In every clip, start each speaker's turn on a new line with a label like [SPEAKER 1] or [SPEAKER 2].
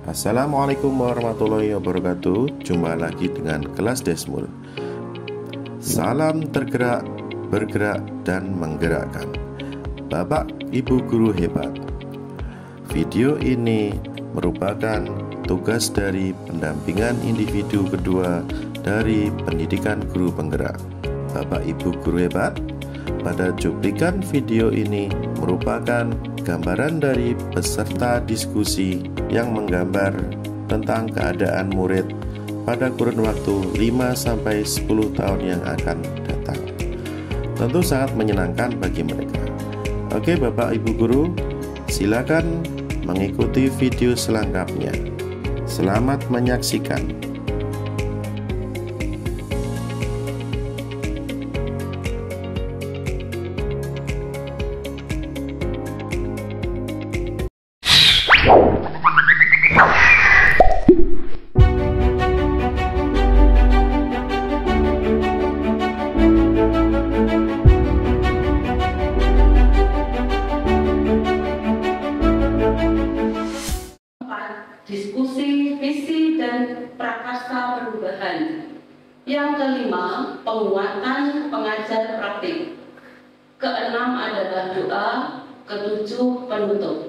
[SPEAKER 1] Assalamualaikum warahmatullahi wabarakatuh. Jumpa lagi dengan kelas Desmul. Salam tergerak, bergerak, dan menggerakkan. Bapak Ibu guru hebat. Video ini merupakan tugas dari pendampingan individu kedua dari pendidikan guru penggerak. Bapak Ibu guru hebat, pada cuplikan video ini merupakan gambaran dari peserta diskusi yang menggambar tentang keadaan murid pada kurun waktu 5-10 tahun yang akan datang. Tentu sangat menyenangkan bagi mereka. Oke Bapak Ibu guru, silakan mengikuti video selengkapnya. Selamat menyaksikan.
[SPEAKER 2] Diskusi, visi, dan prakarsa perubahan. Yang kelima, penguatan pengajar praktik. Keenam adalah doa. Ketujuh, penutup.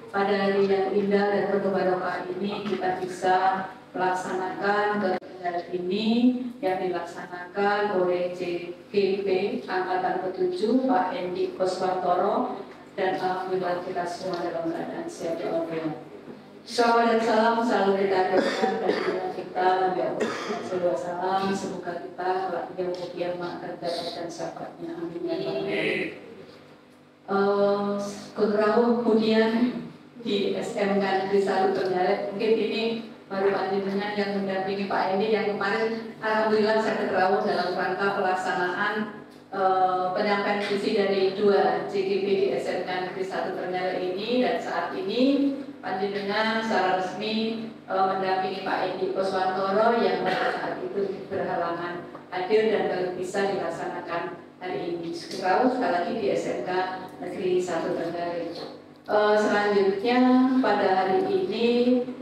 [SPEAKER 2] Pada hari yang indah dan penuh barokah ini kita bisa melaksanakan kegiatan ini yang dilaksanakan oleh JGP Angkatan ke-7 Pak Endi Koswantoro, dan alhamdulillah kita semua dalam keadaan sehat walafiat. Shalawat dan salam selalu kita hadirkan dan kita Nabi Allah salam, semoga kita kelak yaumul qiyamah terdapat dan sahabatnya, amin ya rabbal. Kemudian di SMK Negeri 1 Trenggalek, mungkin ini baru panjenengan yang mendampingi Pak Endi yang kemarin alhamdulillah saya tergabung dalam rangka pelaksanaan penyampaian visi dari 2 JGP di SMK Negeri 1 Trenggalek ini, dan saat ini panjenengan secara resmi mendampingi Pak Endi Koswantoro yang pada saat itu berhalangan hadir dan baru bisa dilaksanakan hari ini. Sekali lagi di SMK Negeri 1 Trenggalek. Selanjutnya pada hari ini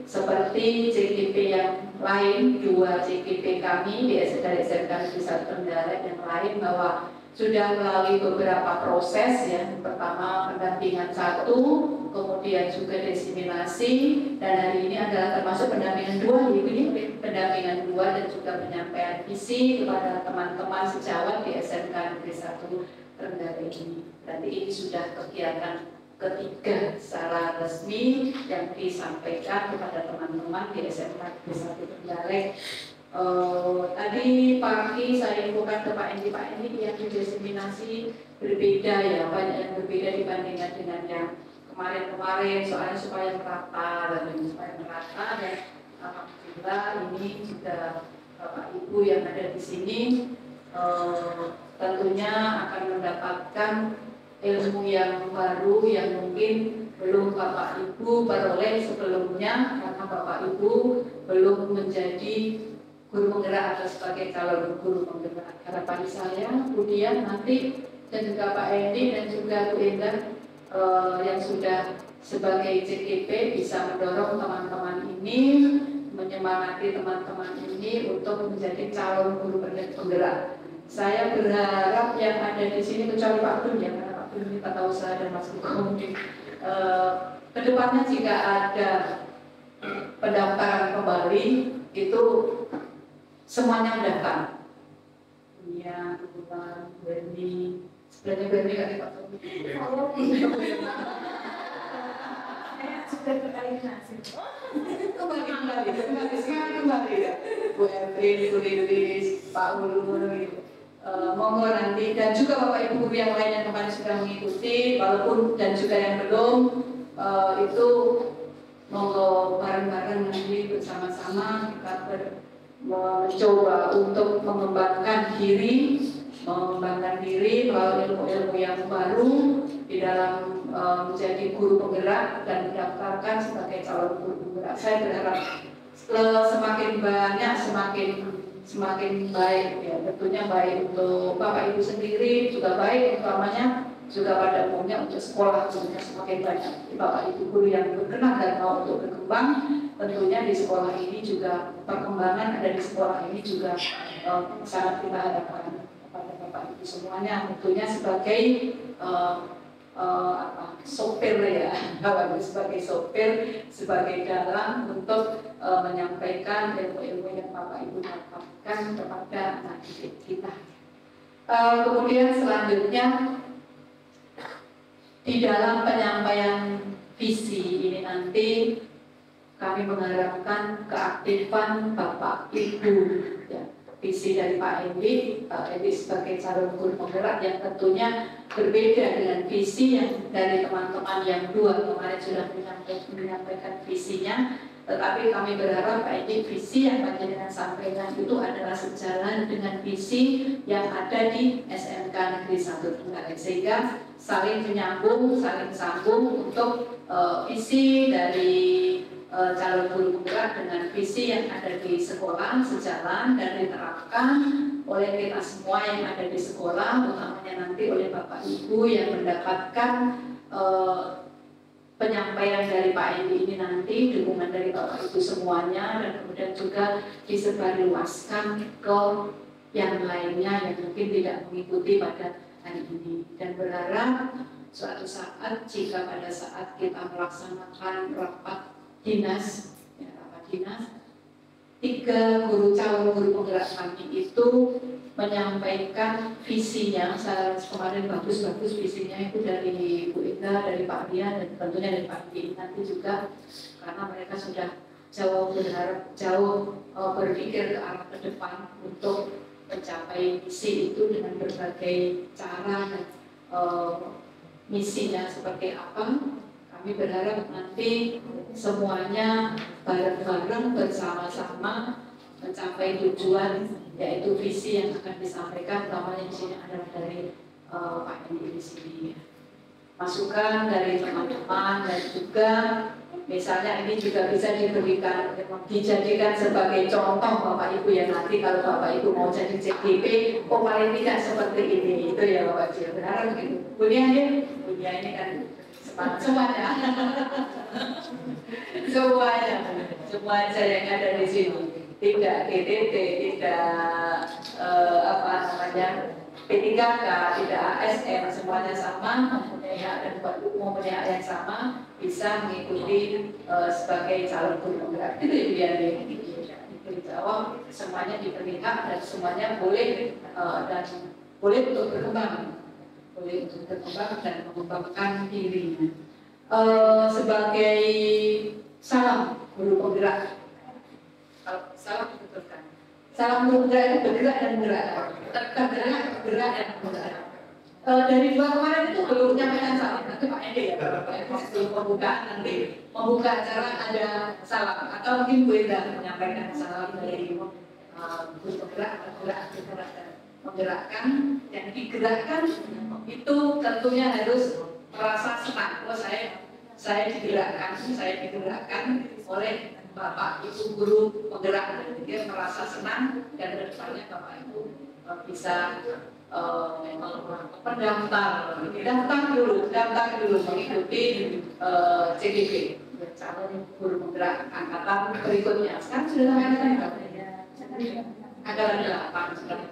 [SPEAKER 2] seperti JGP yang lain, 2 JGP kami di SMK Negeri 1 Trenggalek yang lain bahwa sudah melalui beberapa proses ya. Pertama pendampingan 1, kemudian juga diseminasi, dan hari ini adalah termasuk pendampingan 2, ini pendampingan 2 dan juga penyampaian visi kepada teman-teman sejawat di SMK Negeri 1 Trenggalek ini. Berarti ini sudah kegiatan ketiga secara resmi yang disampaikan kepada teman-teman di SMK Negeri 1 Trenggalek. Tadi pagi saya infokan ke Pak Endi yang diseminasi berbeda ya, banyak yang berbeda dibandingkan dengan yang kemarin-kemarin, soalnya supaya merata dan alhamdulillah ini juga Bapak Ibu yang ada di sini tentunya akan mendapatkan ilmu yang baru yang mungkin belum Bapak Ibu peroleh sebelumnya, karena Bapak Ibu belum menjadi guru penggerak atau sebagai calon guru penggerak. Harapan saya kemudian nanti dan juga Pak Endi dan juga Bu Endah yang sudah sebagai JGP bisa mendorong teman-teman ini, menyemangati teman-teman ini untuk menjadi calon guru penggerak. Saya berharap yang ada di sini kecuali Pak Dun ya, karena Pak Dun ini tata usaha dan masuk komudi. Kedepannya jika ada pendaftaran kembali itu semuanya mendaftar. Iya, Tuhan, Berni, sebenarnya Berni kan Pak Dun. Sudah terkalifikasi. Kembali ya. Bu Evelyn, Bu Lilis, Pak Ulur gitu. Monggo nanti, dan juga Bapak Ibu guru yang lain yang kemarin sudah mengikuti, walaupun dan juga yang belum, itu monggo bareng-bareng nanti bersama-sama kita mencoba untuk mengembangkan diri mengembangkan diri melalui ilmu-ilmu yang baru di dalam menjadi guru penggerak dan mendaftarkan sebagai calon guru penggerak. Saya berharap semakin banyak semakin baik ya, tentunya baik untuk Bapak Ibu sendiri, juga baik utamanya juga pada umumnya untuk sekolah, tentunya semakin banyak Bapak Ibu guru yang berkenan dan mau untuk berkembang. Tentunya di sekolah ini juga perkembangan ada di sekolah ini juga sangat kita harapkan kepada Bapak Ibu semuanya, tentunya sebagai sopir ya, sebagai sopir, sebagai dalang untuk menyampaikan ilmu-ilmu yang Bapak Ibu dapatkan kepada anak didik kita. Kemudian selanjutnya di dalam penyampaian visi ini nanti kami mengharapkan keaktifan Bapak Ibu ya. Visi dari Pak Endi sebagai calon guru penggerak yang tentunya berbeda dengan visi yang dari teman-teman yang dua kemarin sudah menyampaikan visinya, tetapi kami berharap Pak Endi visi yang panjenengan sampaikan itu adalah sejalan dengan visi yang ada di SMK Negeri 1 Trenggalek, sehingga saling menyambung, saling sambung untuk visi dari calon guru penggerak dengan visi yang ada di sekolah sejalan dan diterapkan oleh kita semua yang ada di sekolah, utamanya nanti oleh Bapak Ibu yang mendapatkan penyampaian dari Pak Endi ini nanti, dukungan dari Bapak Ibu semuanya, dan kemudian juga disebarluaskan ke yang lainnya yang mungkin tidak mengikuti pada hari ini, dan berharap suatu saat jika pada saat kita melaksanakan rapat dinas, ya, rapat dinas, 3 guru calon guru penggerak kami itu menyampaikan visinya. Saya kemarin bagus-bagus visinya itu dari Bu Ida, dari Pak Dia, dan tentunya dari Pak Di nanti juga, karena mereka sudah jauh berpikir ke arah ke depan untuk mencapai misi itu dengan berbagai cara dan misinya seperti apa. Kami berharap nanti semuanya bareng-bareng bersama-sama mencapai tujuan, yaitu visi yang akan disampaikan, utamanya di sini adalah dari Pak Endi di sini. Masukan dari teman-teman dan juga misalnya ini juga bisa dijadikan sebagai contoh Bapak Ibu ya, nanti kalau Bapak Ibu mau jadi CGP, paling tidak seperti ini, itu ya Bapak Ibu. Berharap begitu. Bunia ini kan semuanya yang ada di sini, tidak GTT, tidak P3K, tidak ASN, semuanya sama, mempunyai hak dan mempunyai hak yang sama, bisa mengikuti sebagai calon guru penggerak. Itu ya di Jawa semuanya diberi hak dan semuanya boleh untuk berkembang. Dan mengembangkan dirinya sebagai salam guru penggerak. Salam betulkan. Salam guru penggerak itu bergerak dan bergerak dan bergerak. Dari 2 kemarin itu belum menyampaikan salam. Nanti Pak Endi ya, sebelum pembukaan nanti membuka acara ada salam, atau mungkin Bu Ida menyampaikan salam dari guru penggerak, bergerak dan menggerakkan. Yang digerakkan itu tentunya harus merasa senang. Saya digerakkan oleh Bapak Ibu guru penggerak, dia merasa senang, dan kedepannya Bapak Ibu bisa daftar dulu mengikuti CGP, calon guru penggerak angkatan berikutnya. Sekarang sudah sampai angkatan 8 sudah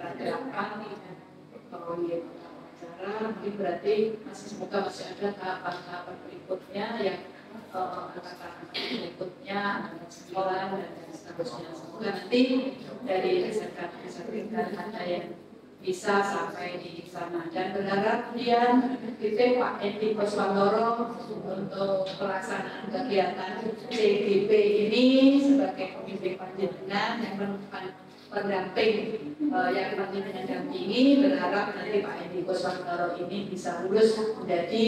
[SPEAKER 2] proyek acara, mungkin berarti semoga masih ada tahapan-tahapan berikutnya yang angkatan berikutnya, angkatan sekolah dan seterusnya. Semoga nanti dari SMK ada yang bisa sampai di sana, dan berharap kemudian Pak Endi Koswantoro untuk pelaksanaan kegiatan CGP ini sebagai pemimpin panjenengan yang merupakan pendamping yang panjenengan dampingi. Berharap nanti Pak Endi Koswantoro ini bisa lulus menjadi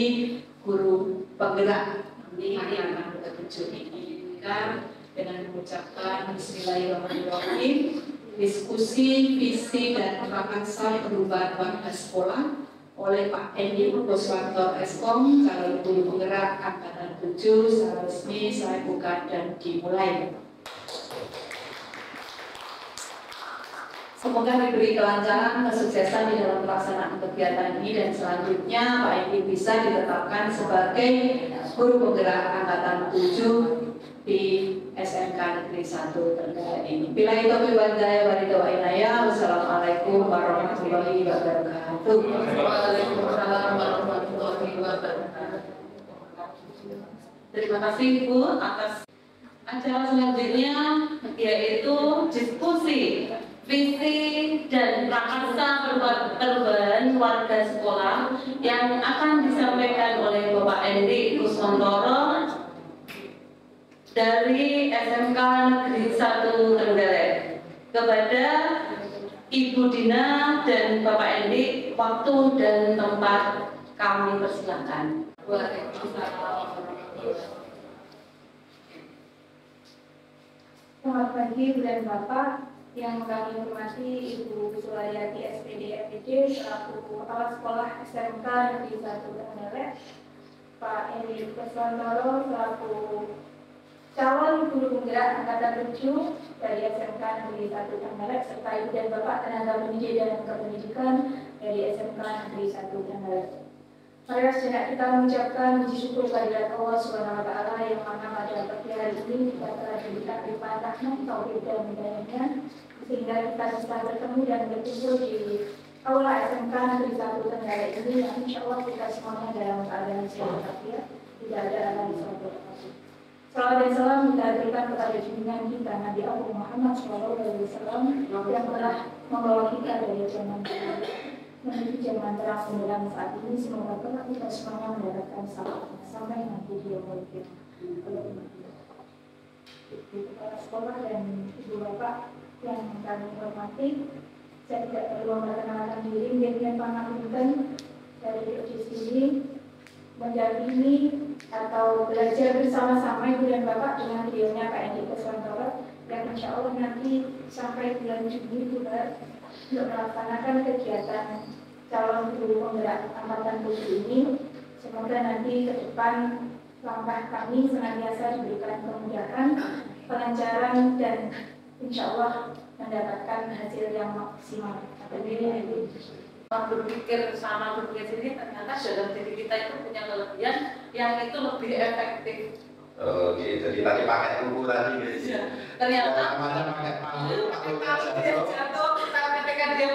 [SPEAKER 2] guru penggerak di yang ke-7 ini. Dengan mengucapkan Bismillahirrahmanirrahim. diskusi visi dan prakarsa perubahan warga sekolah oleh Pak Endi Kuswanto Eskom, calon guru penggerak angkatan 7 secara resmi saya buka dan dimulai. Semoga diberi kelancaran, kesuksesan di dalam pelaksanaan kegiatan ini dan selanjutnya Pak Endi bisa ditetapkan sebagai guru penggerak angkatan 7 di SMK Negeri 1 Trenggalek ini. Bila itu wabidaya wa inaya. Wassalamualaikum warahmatullahi wabarakatuh. Waalaikumsalam warahmatullahi wabarakatuh. Terima kasih Ibu atas acara selanjutnya, yaitu diskusi visi dan prakarsa perubahan warga sekolah yang akan disampaikan oleh Bapak Endi Kuswantoro dari SMK Negeri 1 Trenggalek. Kepada Ibu Dina dan Bapak Endi, waktu dan tempat kami persilakan.
[SPEAKER 3] Selamat pagi Bu dan Bapak, yang kami hormati Ibu Sulayati SPD FPD selaku kepala sekolah SMK Negeri 1 Trenggalek, Pak Endi Kuswantoro selaku calon guru penggerak angkatan 7 dari SMK Negeri 1 Trenggalek, serta Ibu dan Bapak tenaga pendidik dan kependidikan dari SMK Negeri 1 Trenggalek. Mari sejenak kita mengucapkan puji syukur kehadirat Allah Subhanahu wa Ta'ala yang mana pada pagi hari ini kita telah diberikan limpahan rahmat, taufik dan hidayahnya sehingga kita bisa bertemu dan berkumpul di aula SMK Negeri 1 Trenggalek ini yang insya Allah kita semuanya dalam keadaan sehat walafiat, tidak ada lagi suatu. Salawat dan salam kita berikan kepada junjungan kita Nabi Allah Muhammad SAW yang telah membawa kita dari zaman menuju zaman terang benderang saat ini. Semoga kita semuanya mendapatkan selamat sampai nanti di yaumul qiyamah. Kepala sekolah dan Ibu Bapak yang kami hormati, saya tidak perlu memperkenalkan diri, Demian Pangapunten dari di sini mendampingi atau belajar bersama-sama Ibu dan Bapak dengan beliaunya Pak Endi Kuswantoro yang insya Allah nanti sampai bulan Juni juga untuk melaksanakan kegiatan calon guru penggerak angkatan 7 ini. Semoga nanti ke depan langkah kami senantiasa diberikan kemudahan, kelancaran dan insya Allah mendapatkan hasil yang maksimal.
[SPEAKER 2] Berpikir sama berpikir sini, ternyata dalam diri kita itu punya kelebihan yang itu lebih efektif.
[SPEAKER 1] Oke, jadi tadi pakai tubuh tadi guys.
[SPEAKER 2] Ya, ternyata
[SPEAKER 1] namanya pakai palu,
[SPEAKER 2] kalau dia jatuh, kita ketika dia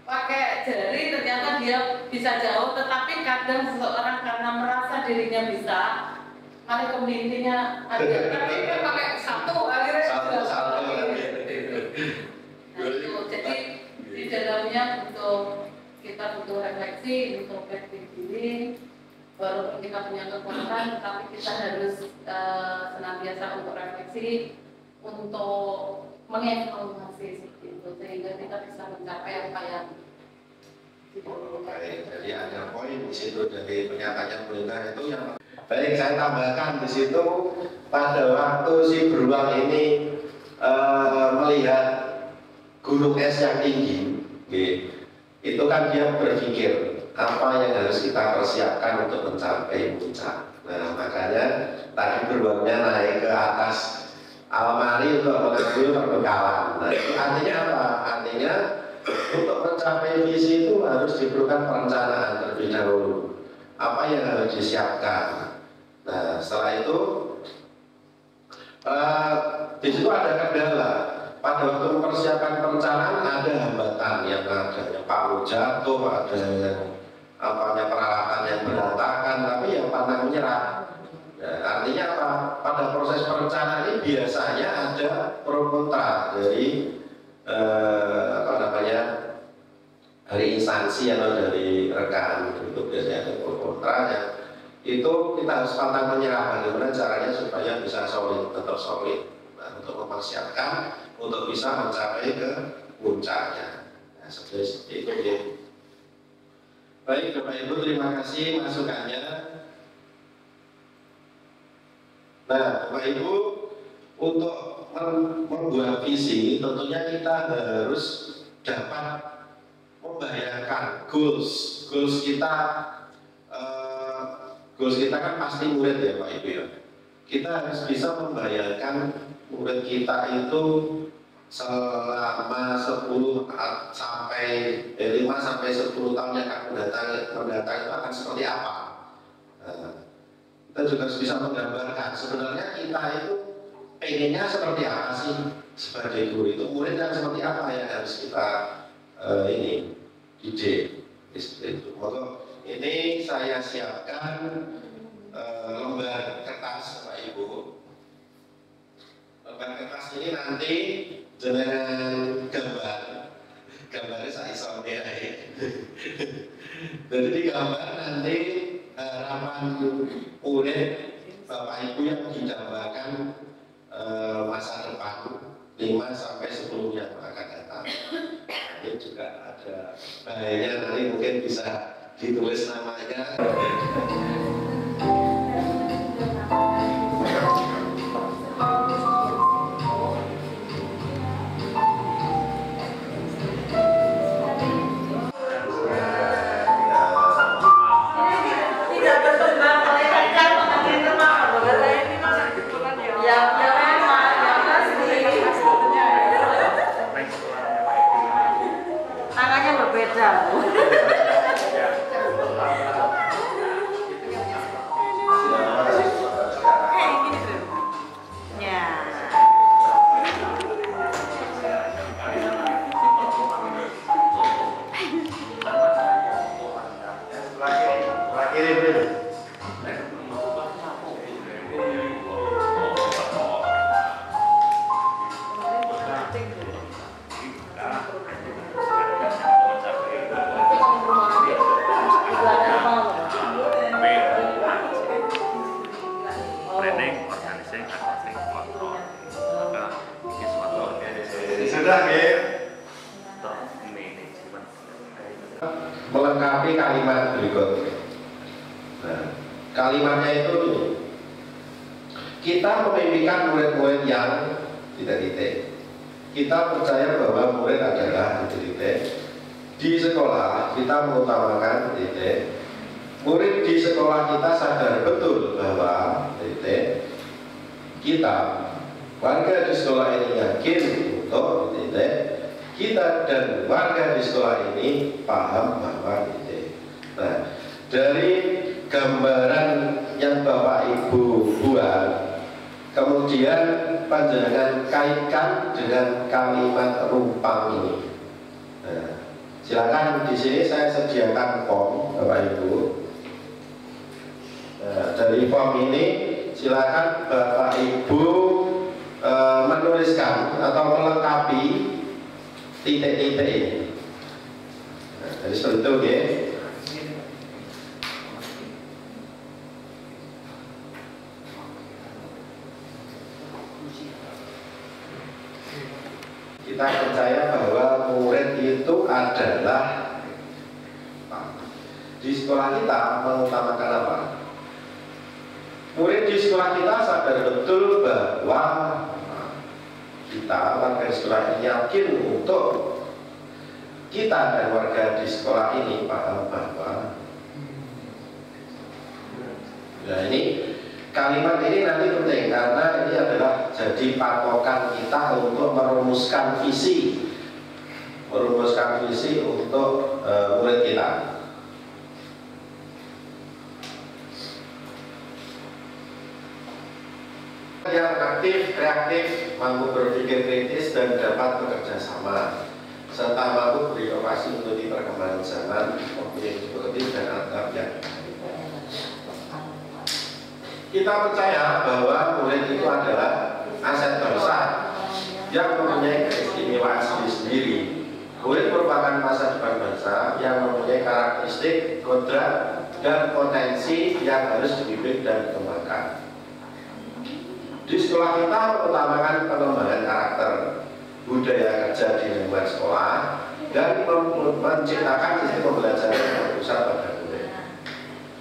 [SPEAKER 2] pakai jari, ternyata dia bisa jauh. Tetapi kadang seseorang karena merasa dirinya bisa, malah kemudiannya ada. Tapi dia pakai satu, akhirnya
[SPEAKER 1] satu.
[SPEAKER 2] Nah itu, jadi di dalamnya untuk kita butuh refleksi, introspeksi diri. Walaupun kita punya kekuatan, tetapi kita harus senantiasa untuk refleksi, untuk mengevaluasi itu sehingga kita bisa mencapai apa yang
[SPEAKER 1] baik, jadi ada poin di situ dari pernyataan pemerintah itu yang baik. Saya tambahkan di situ pada waktu si beruang ini melihat gunung es yang tinggi, itu kan dia berpikir apa yang harus kita persiapkan untuk mencapai puncak. Nah, makanya tadi beruangnya naik ke atas almari untuk mengambil perbekalan. Nah, itu artinya apa? Artinya untuk mencapai visi itu harus diperlukan perencanaan terlebih dahulu. Apa yang harus disiapkan? Nah, setelah itu di situ ada kendala. Pada waktu mempersiapkan perencanaan ada hambatan yang ada palu jatuh, ada yang peralatan yang berantakan, tapi yang pantang menyerah. Nah, artinya apa? Pada proses perencanaan ini biasanya ada pro kontra dari dari instansi atau dari rekan. Itu biasanya ada pro kontra yang itu kita harus pantang menyerah. Bagaimana caranya supaya bisa solid, tetap solid. Nah, untuk mempersiapkan untuk bisa mencapai ke puncaknya. Nah, seperti itu ya. Baik Bapak Ibu, terima kasih masukannya. Nah Bapak Ibu, untuk membuat visi, tentunya kita harus dapat membayangkan goals kita. Goals kita kan pasti murid ya Pak Ibu ya. Kita harus bisa membayangkan murid kita itu selama 5 sampai 10 tahun yang akan mendatang itu akan seperti apa. Kita juga harus bisa menggambarkan sebenarnya kita itu pengennya seperti apa sih sebagai guru itu, murid yang seperti apa yang harus kita didik itu. Maka ini saya siapkan lembar kertas Pak Ibu. Lembar kertas ini nanti dengan gambarnya saya isomnya. Jadi digambar nanti harapan murid Bapak Ibu yang didambakan masa depan 5 sampai 10 yang akan datang. Ini juga ada bahayanya, nanti mungkin bisa ditulis namanya.
[SPEAKER 4] Tangannya berbeda.
[SPEAKER 1] Melengkapi kalimat berikut. Nah, kalimatnya itu kita memimpikan murid-murid yang titik-titik. Kita percaya bahwa murid adalah titik-titik. Di sekolah kita mengutamakan titik. Murid di sekolah kita sadar betul bahwa titik. Kita warga di sekolah ini yakin untuk titik. Kita dan warga di sekolah ini paham bahwa titik. Nah, dari gambaran yang Bapak Ibu buat, kemudian panjenengan kaitkan dengan kalimat rumpang ini. Nah, silakan di sini saya sediakan form Bapak Ibu. Nah, dari form ini silakan Bapak Ibu menuliskan atau melengkapi titik-titik ini. Nah, jadi seperti itu ya. Kita percaya bahwa murid itu adalah di sekolah kita mengutamakan apa? Murid di sekolah kita sadar betul bahwa kita warga di sekolah ini yakin untuk kita dan warga di sekolah ini paham bahwa nah ini kalimat ini nanti penting karena ini adalah jadi patokan kita untuk merumuskan visi untuk murid kita. Yang aktif, kreatif, mampu berpikir kritis dan dapat bekerja sama, serta mampu berinovasi untuk perkembangan zaman, mempunyai produktif dan adab yang kita percaya bahwa murid itu adalah aset bangsa yang mempunyai keistimewaan sendiri-sendiri. Murid merupakan masa depan bangsa yang mempunyai karakteristik, kodrat, dan potensi yang harus dibimbing dan dikembangkan. Di sekolah kita mengutamakan pengembangan karakter, budaya kerja di lingkungan sekolah, dan menciptakan sistem pembelajaran yang berpusat pada murid.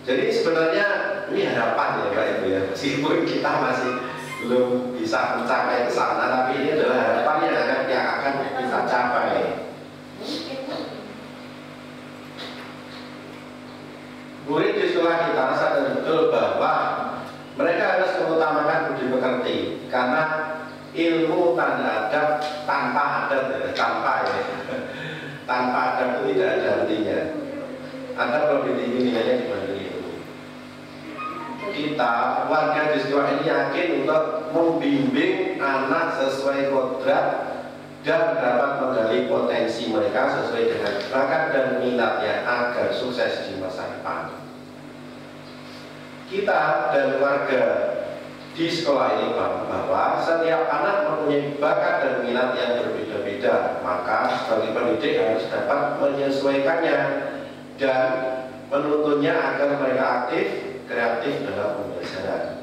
[SPEAKER 1] Jadi sebenarnya ini harapan ya Pak Ibu ya, meskipun kita masih belum bisa mencapai ke sana, tapi ini adalah harapan yang akan kita capai. Murid di sekolah kita sadar betul bahwa mereka harus mengutamakan budi pekerti, karena ilmu tanda adab tanpa adab tanpa adab itu tidak ada artinya. Adab lebih tinggi nilainya dibanding ilmu. Kita warga di sekolah ini yakin untuk membimbing anak sesuai kodrat dan dapat menggali potensi mereka sesuai dengan bakat dan minatnya agar sukses di masa depan. Kita dan warga di sekolah ini paham bahwa setiap anak mempunyai bakat dan minat yang berbeda-beda, maka sebagai pendidik harus dapat menyesuaikannya dan menuntunnya agar mereka aktif, kreatif dalam pembelajaran.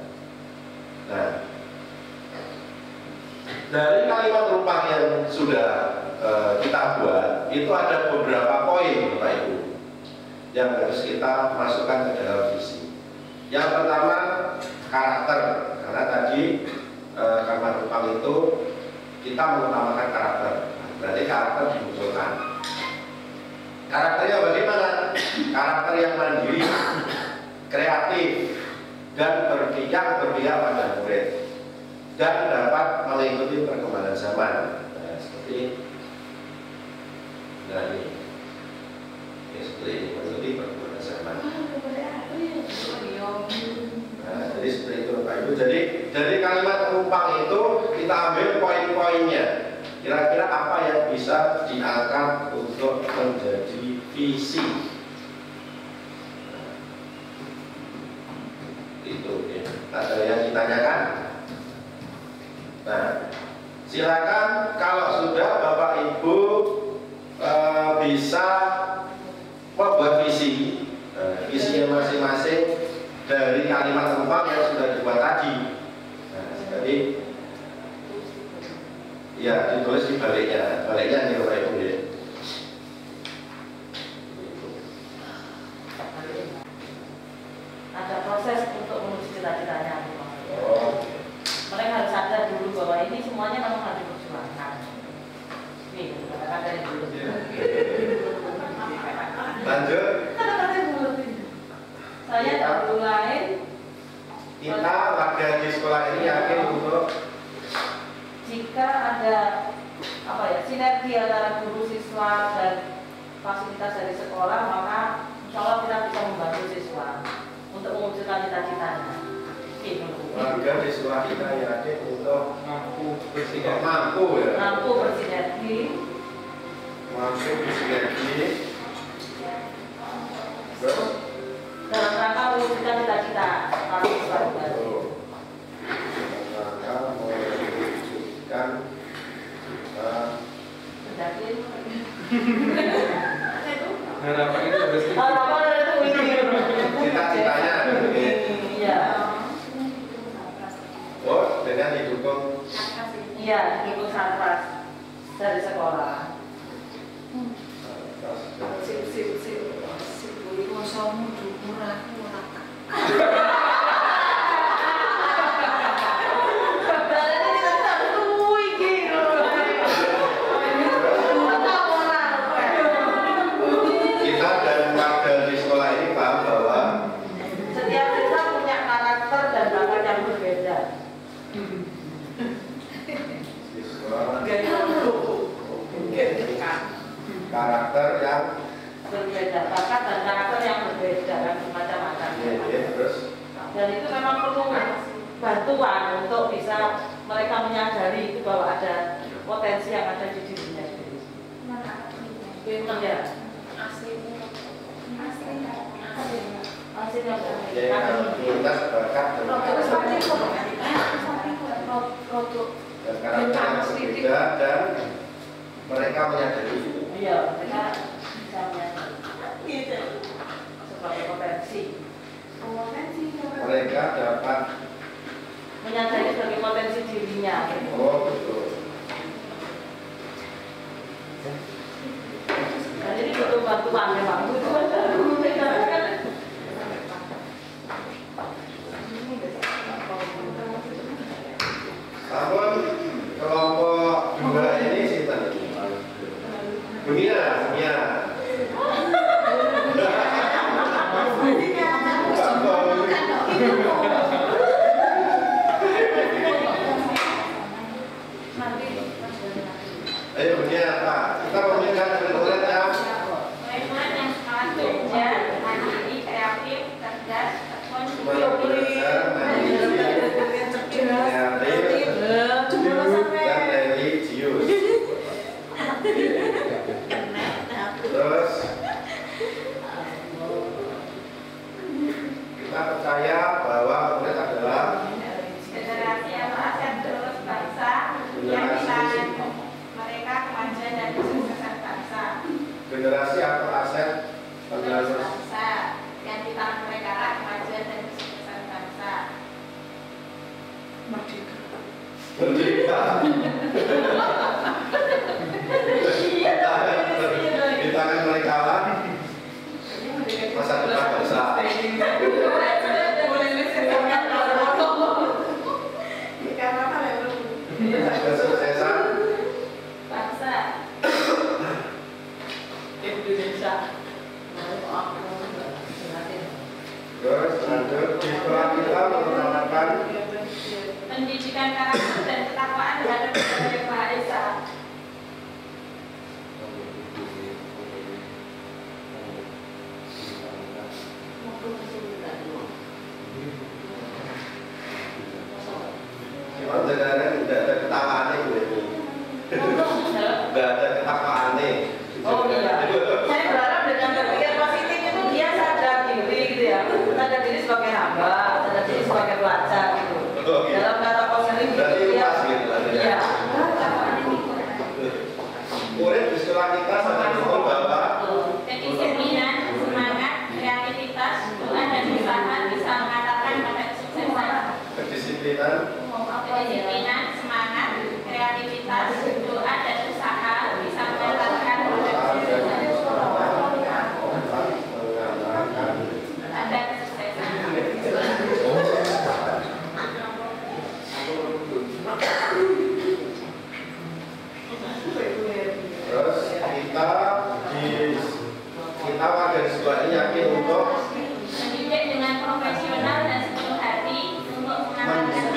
[SPEAKER 1] Nah, dari kalimat rumpang yang sudah kita buat, itu ada beberapa poin, Bapak Ibu, yang harus kita masukkan ke dalam visi. Yang pertama, karakter, karena tadi kalimat rumpang itu kita mengutamakan karakter, berarti karakter dimunculkan. Karakternya bagaimana? Karakter yang mandiri, kreatif, dan berpihak pada murid, dan dapat mengikuti perkembangan zaman. Nah, seperti ini. Nah, ini. Ya, seperti ini, mengikuti perkembangan zaman. Nah, jadi seperti itu, Pak Ibu. Jadi dari kalimat rumpang itu kita ambil poin-poinnya. Kira-kira apa yang bisa diangkat untuk menjadi visi? Nah, itu ya. Ada yang ditanyakan? Nah, silakan kalau sudah Bapak Ibu bisa membuat visi, visinya masing-masing dari kalimat rumpang yang sudah dibuat tadi. Nah, jadi ya ditulis di baliknya nih Bapak Ibu ya.
[SPEAKER 4] Ada proses untuk menuju cita-citanya. Mereka harus sadar dulu bahwa ini semuanya memang harus diperjuangkan. Nih, katakan dari dulu.
[SPEAKER 1] Lanjut.
[SPEAKER 4] Saya dahulu lain.
[SPEAKER 1] Kita warga di sekolah ini yakin untuk
[SPEAKER 4] Jika ada sinergi antara guru, siswa dan fasilitas dari sekolah, maka insya Allah kita bisa membantu siswa untuk mewujudkan cita-citanya.
[SPEAKER 1] warga di sekolah kita yakin untuk mampu bersinergi, mampu bersinergi
[SPEAKER 4] dalam rangka mewujudkan cita-cita siswa baru.
[SPEAKER 5] Harapan itu harus
[SPEAKER 1] cita-citanya
[SPEAKER 4] iya.
[SPEAKER 1] Oh, dengan didukung
[SPEAKER 4] Didukung Satras dari sekolah.
[SPEAKER 1] kita dan warga di sekolah ini paham bahwa
[SPEAKER 4] Setiap siswa punya karakter dan bakat yang berbeda.
[SPEAKER 1] siswa karakter yang
[SPEAKER 4] Berbeda, bakat dan karakter yang berbeda dan macam-macam.
[SPEAKER 1] terus
[SPEAKER 4] Dan itu memang perlu bantuan untuk bisa mereka menyadari itu bahwa ada potensi yang ada di dirinya sendiri. Pinter ya. Aslinya
[SPEAKER 1] minat bakat dan karakter yang berbeda dan mereka menyadari itu.
[SPEAKER 4] iya, mereka bisa menyadari sebagai potensi.
[SPEAKER 1] Mereka dapat
[SPEAKER 4] Menyadari sebagai potensi dirinya.
[SPEAKER 1] oh betul.
[SPEAKER 4] Dan ini butuh bantuan memang.
[SPEAKER 1] Merdeka. Di tangan mereka lah masa depan bangsa. Kesuksesan
[SPEAKER 4] bangsa Indonesia.
[SPEAKER 1] terus lanjut di sekolah kita mengutamakan
[SPEAKER 4] pendidikan karakter dan ketakwaan terhadap Yang Maha Esa.
[SPEAKER 1] Cuma sekarang tidak ada ketakwaannya Bu. Tidak ada ketakwaannya.
[SPEAKER 4] Oh iya, saya berharap dengan berpikir positif itu dia sadar diri gitu ya, sadar diri sebagai hamba, sadar diri sebagai pelajar gitu.
[SPEAKER 1] Oh, iya.
[SPEAKER 4] Dalam kata konseling
[SPEAKER 1] Berarti
[SPEAKER 4] dia,
[SPEAKER 1] pas gitu lah.
[SPEAKER 4] iya.
[SPEAKER 1] Murid di sekolah kita sadar betul bahwa
[SPEAKER 6] Kedisiplinan, semangat, kreativitas, doa dan usaha bisa mengantarkan pada kesuksesan.
[SPEAKER 1] kedisiplinan,
[SPEAKER 6] Kedisiplinan, semangat, kreativitas, doa dan usaha bisa mengantarkan pada kesuksesan. Ada kesuksesan.
[SPEAKER 1] terus kita warga di sekolah ini yakin untuk
[SPEAKER 6] Mendidik dengan profesional dan sepenuh hati untuk mengantarkan.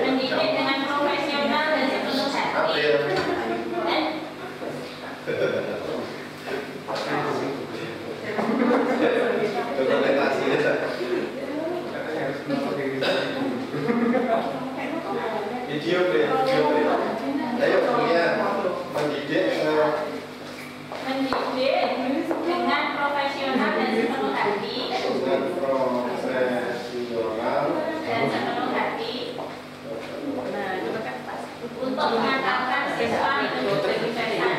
[SPEAKER 6] Mendidik dengan profesional dan sepenuh hati.
[SPEAKER 1] dokumentasi video ayo kemudian mendidik
[SPEAKER 6] dengan profesional dan sepenuh hati.
[SPEAKER 1] dengan profesional
[SPEAKER 6] Dan sepenuh hati untuk mengantarkan siswa menuju kesuksesan.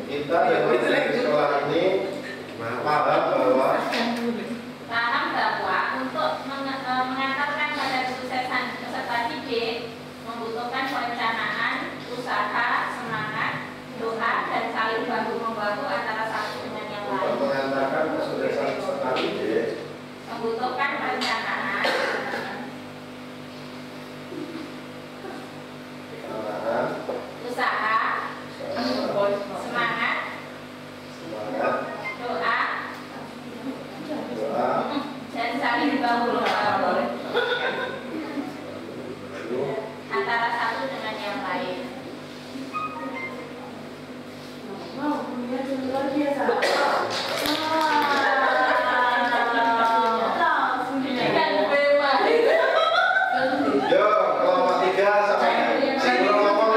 [SPEAKER 1] kita dengan di sekolah ini paham bahwa
[SPEAKER 6] Paham bahwa untuk mengantarkan pada kesuksesan peserta didik membutuhkan perencanaan, usaha, semangat, doa, dan saling bahu-membahu antara satu dengan yang
[SPEAKER 1] untuk
[SPEAKER 6] lain.
[SPEAKER 1] mengantarkan kesuksesan peserta didik
[SPEAKER 6] Membutuhkan perencanaan, usaha, semangat, doa, dan saling bahu-membahu antara satu dengan yang lain.
[SPEAKER 1] yo kelompok 3 sampai sebelum ngomong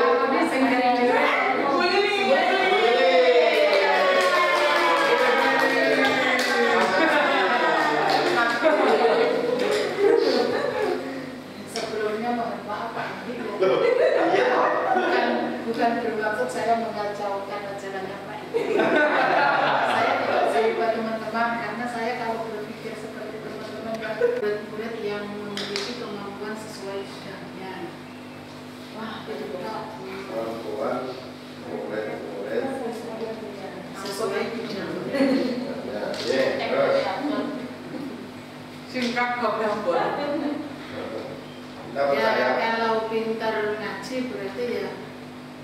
[SPEAKER 2] Sebelumnya mohon maaf Pak Andi.
[SPEAKER 1] iya
[SPEAKER 2] Bukan bermaksud saya mengacaukan ajarannya Pak Andi. Saya tidak sehebat teman-teman karena saya kalau berpikir seperti teman-teman yang murid-murid yang memiliki kemampuan sesuai bidangnya. Wah, itu Pak.
[SPEAKER 1] perempuan murid-murid
[SPEAKER 2] Sesuai bidang.
[SPEAKER 1] ya terus
[SPEAKER 2] Singkat kok buat.
[SPEAKER 1] kita percaya
[SPEAKER 2] Ya kalau pintar ngaji berarti ya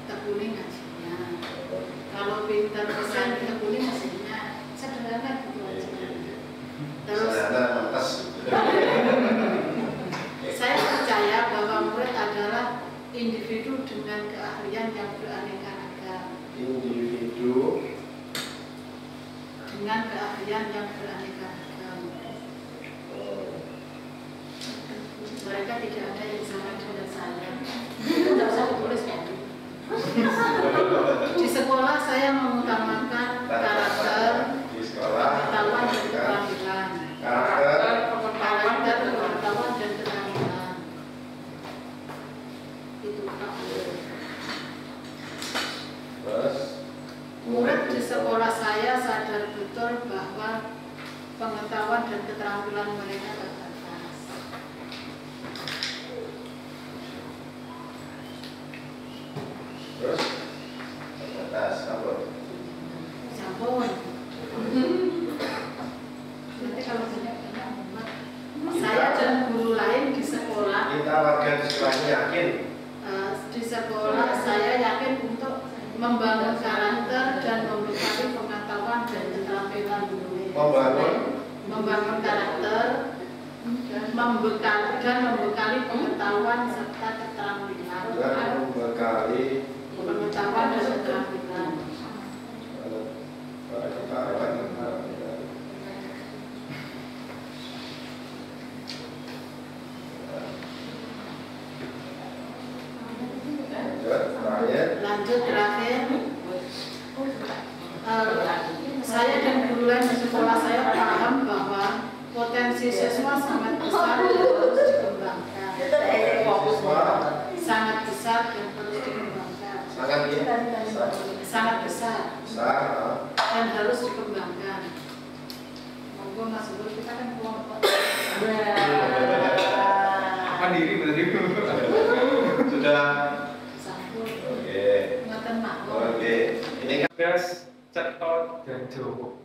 [SPEAKER 2] tekuni ngajinya. Kalau pintar mesin tekuni mesinnya. Sederhana gitu aja. Terus
[SPEAKER 1] sederhana lantas
[SPEAKER 2] saya percaya bahwa murid adalah individu dengan keahlian yang beraneka ragam.
[SPEAKER 1] individu
[SPEAKER 2] Dengan keahlian yang beraneka ragam. Mereka tidak ada yang sama dengan saya. Itu tidak usah ditulis Pak. Di sekolah saya mengutamakan karakter,
[SPEAKER 1] di sekolah
[SPEAKER 2] pengetahuan dan keterampilan.
[SPEAKER 1] karakter
[SPEAKER 2] Karakter, pengetahuan dan keterampilan. Itu Pak. pengetahuan dan keterampilan mereka terbatas.
[SPEAKER 1] Terus terbatas apa?
[SPEAKER 2] Sampun. Nanti kalau tidak saya dan guru lain di sekolah.
[SPEAKER 1] Kita warga di sekolahnya yakin.
[SPEAKER 2] Di sekolah saya yakin untuk membangun karakter dan membekali pengetahuan dan keterampilan membangun karakter dan membekali pengetahuan serta keterampilan pengetahuan dan keterampilan. Lanjut terakhir, saya dan guru lain di sekolah saya paham bahwa potensi siswa sangat besar dan terus dikembangkan. Sangat besar dan terus dikembangkan. Sangat besar dan harus dikembangkan. Monggo Mas Guru, kita kan kelompok.
[SPEAKER 5] Mandiri berarti.
[SPEAKER 1] Sudah.
[SPEAKER 2] Oke.
[SPEAKER 1] Oke. Ini kan
[SPEAKER 5] Gas, Cetot, dan Jowo.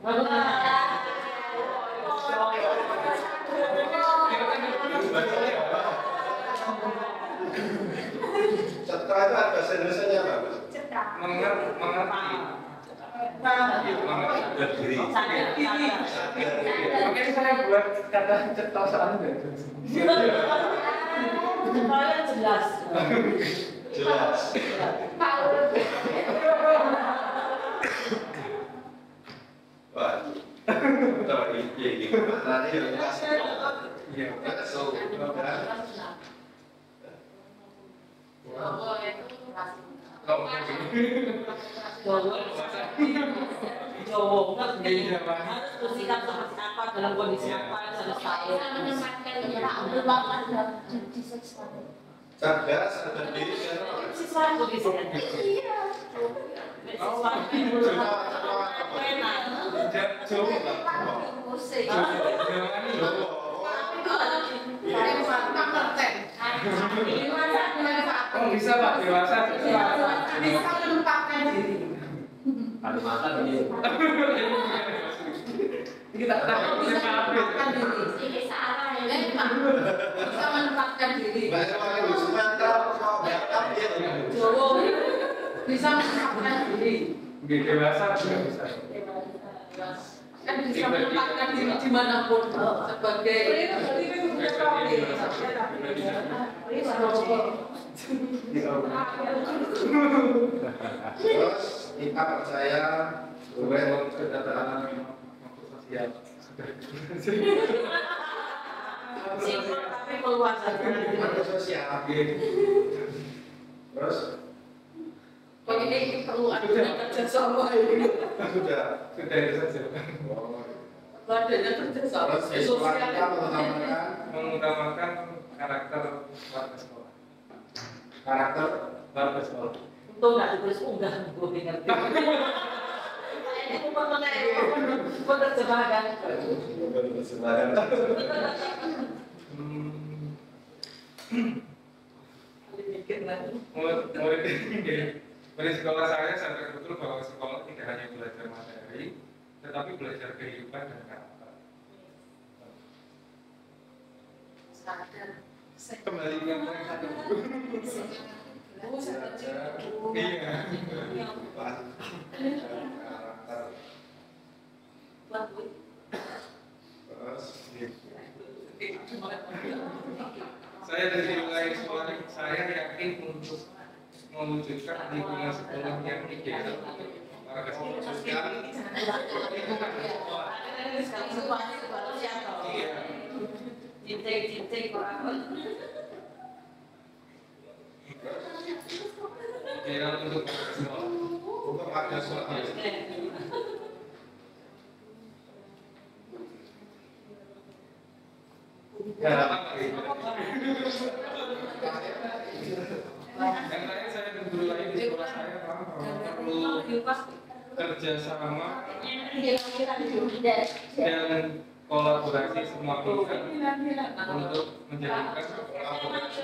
[SPEAKER 1] Cetra itu ada bahasa Indonesia apa?
[SPEAKER 5] Mengerti.
[SPEAKER 1] Berdiri.
[SPEAKER 5] Makanya saya buat kata cetot soalnya
[SPEAKER 4] Soalnya jelas.
[SPEAKER 1] Jelas. Wah. Ini maknanya yang jelas.
[SPEAKER 5] Iya.
[SPEAKER 1] So,
[SPEAKER 4] Jowo ngerti harus bersikap seperti apa dalam kondisi apa yang harus tahu.
[SPEAKER 1] cerdas, berdiri,
[SPEAKER 4] Siswa itu di sini.
[SPEAKER 5] Jowo. Oh bisa Pak, dewasa.
[SPEAKER 2] Bisa menempatkan diri.
[SPEAKER 7] Ada makan ini.
[SPEAKER 5] Kita
[SPEAKER 2] Bisa menempatkan diri. Bisa menempatkan diri.
[SPEAKER 1] banyak orang di Sumatera, Batam dia.
[SPEAKER 2] Jowo bisa menempatkan diri.
[SPEAKER 5] Dewasa juga bisa.
[SPEAKER 2] Kan bisa menempatkan diri dimanapun sebagai
[SPEAKER 1] Terus kita percaya
[SPEAKER 5] Bukan kedatangan sosial.
[SPEAKER 4] Simpel tapi keluar
[SPEAKER 1] makhluk sosial. Terus
[SPEAKER 2] pokoknya ini perlu ada kerjasama ini.
[SPEAKER 1] sudah.
[SPEAKER 5] Itu saja.
[SPEAKER 2] Adanya kerjasama
[SPEAKER 1] Terus siswa kita
[SPEAKER 5] Mengutamakan karakter warga sekolah.
[SPEAKER 1] karakter
[SPEAKER 5] Warga sekolah.
[SPEAKER 4] Untung nggak ditulis unggah, gue ngerti. Ini penerjemahkan.
[SPEAKER 5] Murid sekolah saya sadar betul bahwa sekolah tidak hanya belajar materi, tetapi belajar kehidupan dan karakter. Kembali ke yang satu. Iya. Saya dari wilayah sekolah saya yakin untuk mewujudkan lingkungan sekolah yang ideal untuk warga sosial. Lingkungan sekolah.
[SPEAKER 4] Cintai orang.
[SPEAKER 5] Ideal untuk warga sekolah.
[SPEAKER 1] untuk warga sekolah.
[SPEAKER 5] Yang lain saya dan guru lain di sekolah saya paham bahwa perlu kerjasama dan kolaborasi semua pihak untuk menjadikan kolaborasi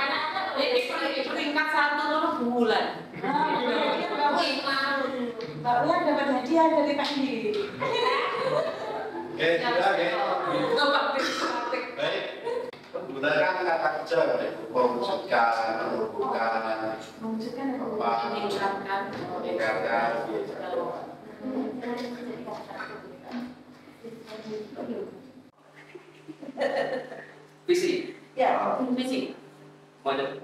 [SPEAKER 4] anak-anak peringkat 1 bulan.
[SPEAKER 8] Mbak Ulan dapat hadiah dari Kak Indi.
[SPEAKER 1] Oke, sudah ya. Baik. Menggunakan kata kerja mewujudkan, menumbuhkan, meningkatkan.
[SPEAKER 7] Visi.
[SPEAKER 4] Ya, visi.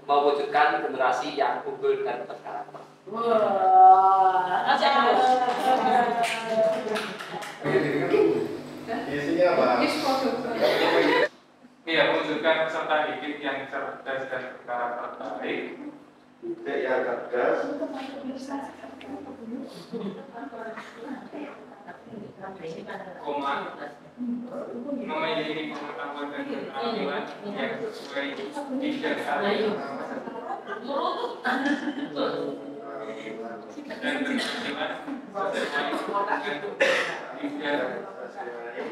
[SPEAKER 7] Mewujudkan generasi yang unggul dan berkarakter.
[SPEAKER 4] Wah,
[SPEAKER 1] Isinya apa?
[SPEAKER 5] Iya, mewujudkan peserta didik yang cerdas dan berkarakter baik.
[SPEAKER 1] Didik yang cerdas.
[SPEAKER 5] Memiliki pengetahuan dan keterampilan yang sesuai bidang ahli dan keterampilan sesuai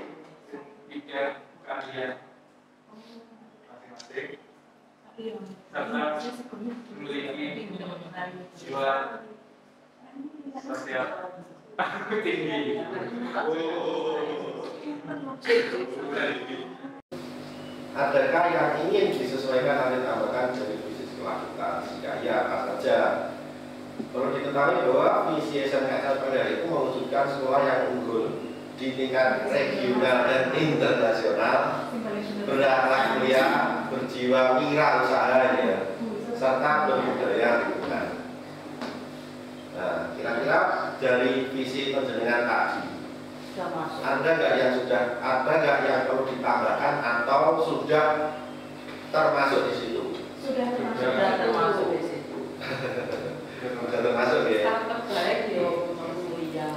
[SPEAKER 5] bidang keahlian masing-masing serta memiliki jiwa sosial tinggi.
[SPEAKER 1] Adakah yang ingin disesuaikan atau ditambahkan dari visi sekolah kita? Jika iya, apa saja? Perlu diketahui bahwa visi SMK itu mewujudkan sekolah yang unggul di tingkat regional dan internasional, berakhlak mulia, berjiwa wirausaha ya, serta berbudaya lingkungan. Nah, kira-kira dari visi penjenengan tadi, ada nggak yang perlu ditambahkan atau sudah termasuk di situ?
[SPEAKER 4] sudah termasuk di situ.
[SPEAKER 1] Sudah termasuk ya.
[SPEAKER 4] Tetap baik ya, mulia.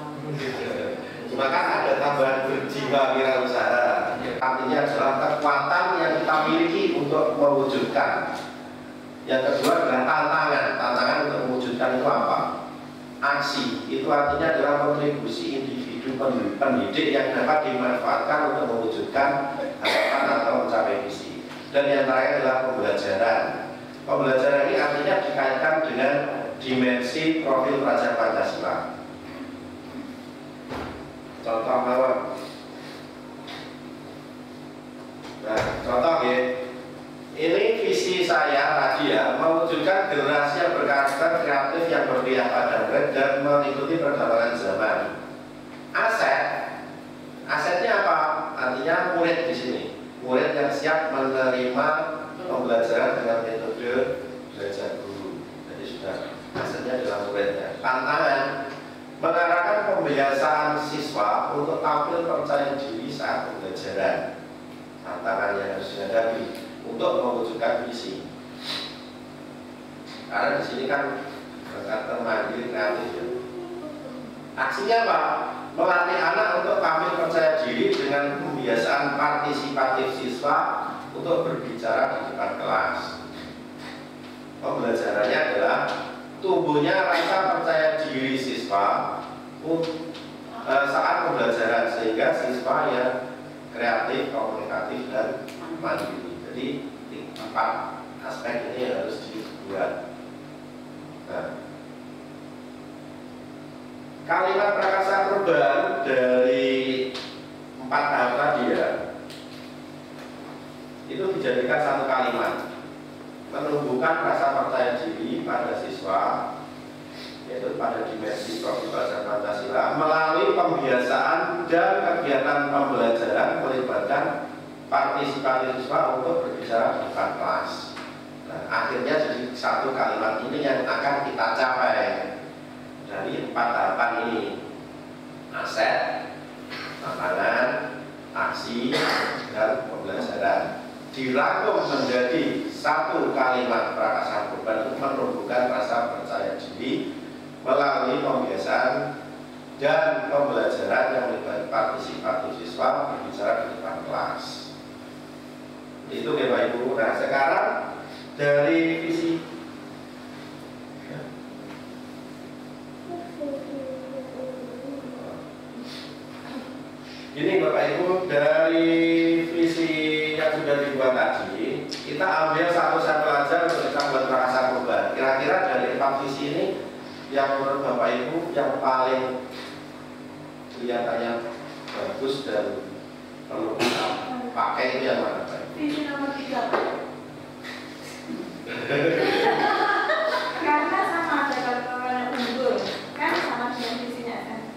[SPEAKER 1] Cuma kan ada tambahan berjiwa wirausaha. Artinya adalah kekuatan yang kita miliki untuk mewujudkan. Yang kedua adalah tantangan. Tantangan untuk mewujudkan itu apa? Aksi. Itu artinya adalah kontribusi individu pendidik yang dapat dimanfaatkan untuk mewujudkan harapan atau mencapai visi. Dan yang terakhir adalah pembelajaran. Pembelajaran ini artinya dikaitkan dengan dimensi profil pelajar Pancasila. Contoh mawon. Nah, contoh ya. Ini visi saya tadi ya, mewujudkan generasi yang berkarakter kreatif yang berpihak pada murid dan mengikuti perkembangan zaman. Asetnya apa? Artinya murid di sini. Murid yang siap menerima pembelajaran dengan metode belajar guru. Jadi sudah asetnya adalah muridnya. Tantangan mengarahkan pembiasaan siswa untuk tampil percaya diri saat pembelajaran. Tantangan yang harus dihadapi untuk mewujudkan visi. Karena di sini kan berkata mandiri kreatif. Aksinya apa? Melatih anak untuk tampil percaya diri dengan pembiasaan partisipatif siswa untuk berbicara di depan kelas. Pembelajarannya adalah tumbuhnya rasa percaya diri siswa saat pembelajaran sehingga siswa yang kreatif, komunikatif, dan mandiri. Jadi 4 aspek ini harus dibuat. Nah, kalimat prakasa perubahan dari 4 tahap tadi ya, itu dijadikan satu kalimat, menumbuhkan rasa percaya diri pada siswa, yaitu pada dimensi profil pelajar Pancasila melalui pembiasaan dan kegiatan pembelajaran melibatkan partisipasi siswa untuk berbicara di depan kelas. Nah, akhirnya jadi satu kalimat ini yang akan kita capai dari 4 tahapan ini: aset, tantangan, aksi, dan pembelajaran. Dirangkum menjadi satu kalimat prakasa perubahan untuk menumbuhkan rasa percaya diri melalui pembiasaan dan pembelajaran yang melibatkan partisipatif siswa berbicara di depan kelas. Itu ya Pak Ibu. Nah sekarang dari visi ini Bapak Ibu, dari visi yang sudah dibuat tadi, kita ambil satu sampel aja untuk kita buat prakarsa perubahan. Kira-kira dari 4 visi ini, yang menurut Bapak Ibu yang paling kelihatannya bagus dan perlu kita pakai itu yang mana Pak Ibu?
[SPEAKER 8] Visi nomor 3. Karena sama ada kawan-kawan unggul, kan sama dengan visinya kan.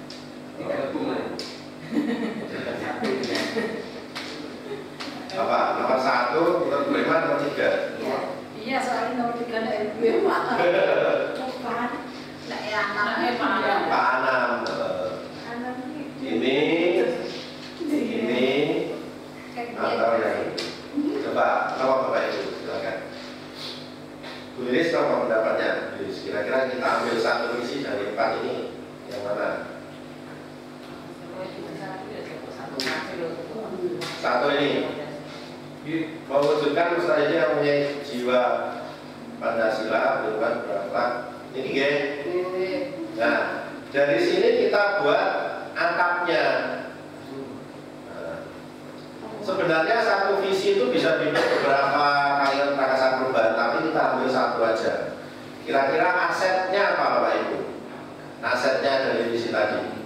[SPEAKER 1] Apa? Nomor 1, menurut Bu Emma nomor 3.
[SPEAKER 2] Iya, soalnya nomor 3 dari Bu Emma.
[SPEAKER 8] Bukan.
[SPEAKER 2] Nah, ya, anaknya
[SPEAKER 1] Pak Anam. Ini atau yang ini. Coba, apa Bapak Ibu? Silakan. Bu Lilis, apa pendapatnya? Bu Lilis, kira-kira kita ambil satu visi dari 4 ini, yang mana? Satu ini mewujudkan Nusantara yang mempunyai jiwa Pancasila, berubah berakhlak. Ini geng. Nah, dari sini kita buat angkatnya. Nah, sebenarnya satu visi itu bisa dibuat beberapa kalian prakarsa perubahan, tapi kita ambil satu aja. Kira-kira asetnya apa Bapak Ibu? Asetnya dari visi tadi.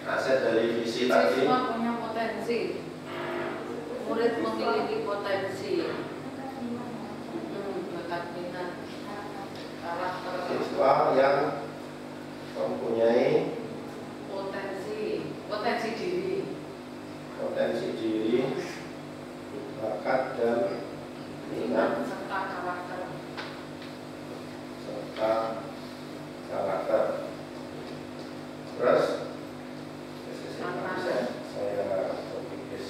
[SPEAKER 1] Aset dari visi tadi.
[SPEAKER 2] Siswa punya potensi. Murid memiliki potensi. Bakat minat. Karakter.
[SPEAKER 1] Siswa yang mempunyai
[SPEAKER 2] potensi diri,
[SPEAKER 1] bakat dan minat
[SPEAKER 2] serta karakter.
[SPEAKER 1] Terus
[SPEAKER 2] Tantangan.
[SPEAKER 1] saya berpikir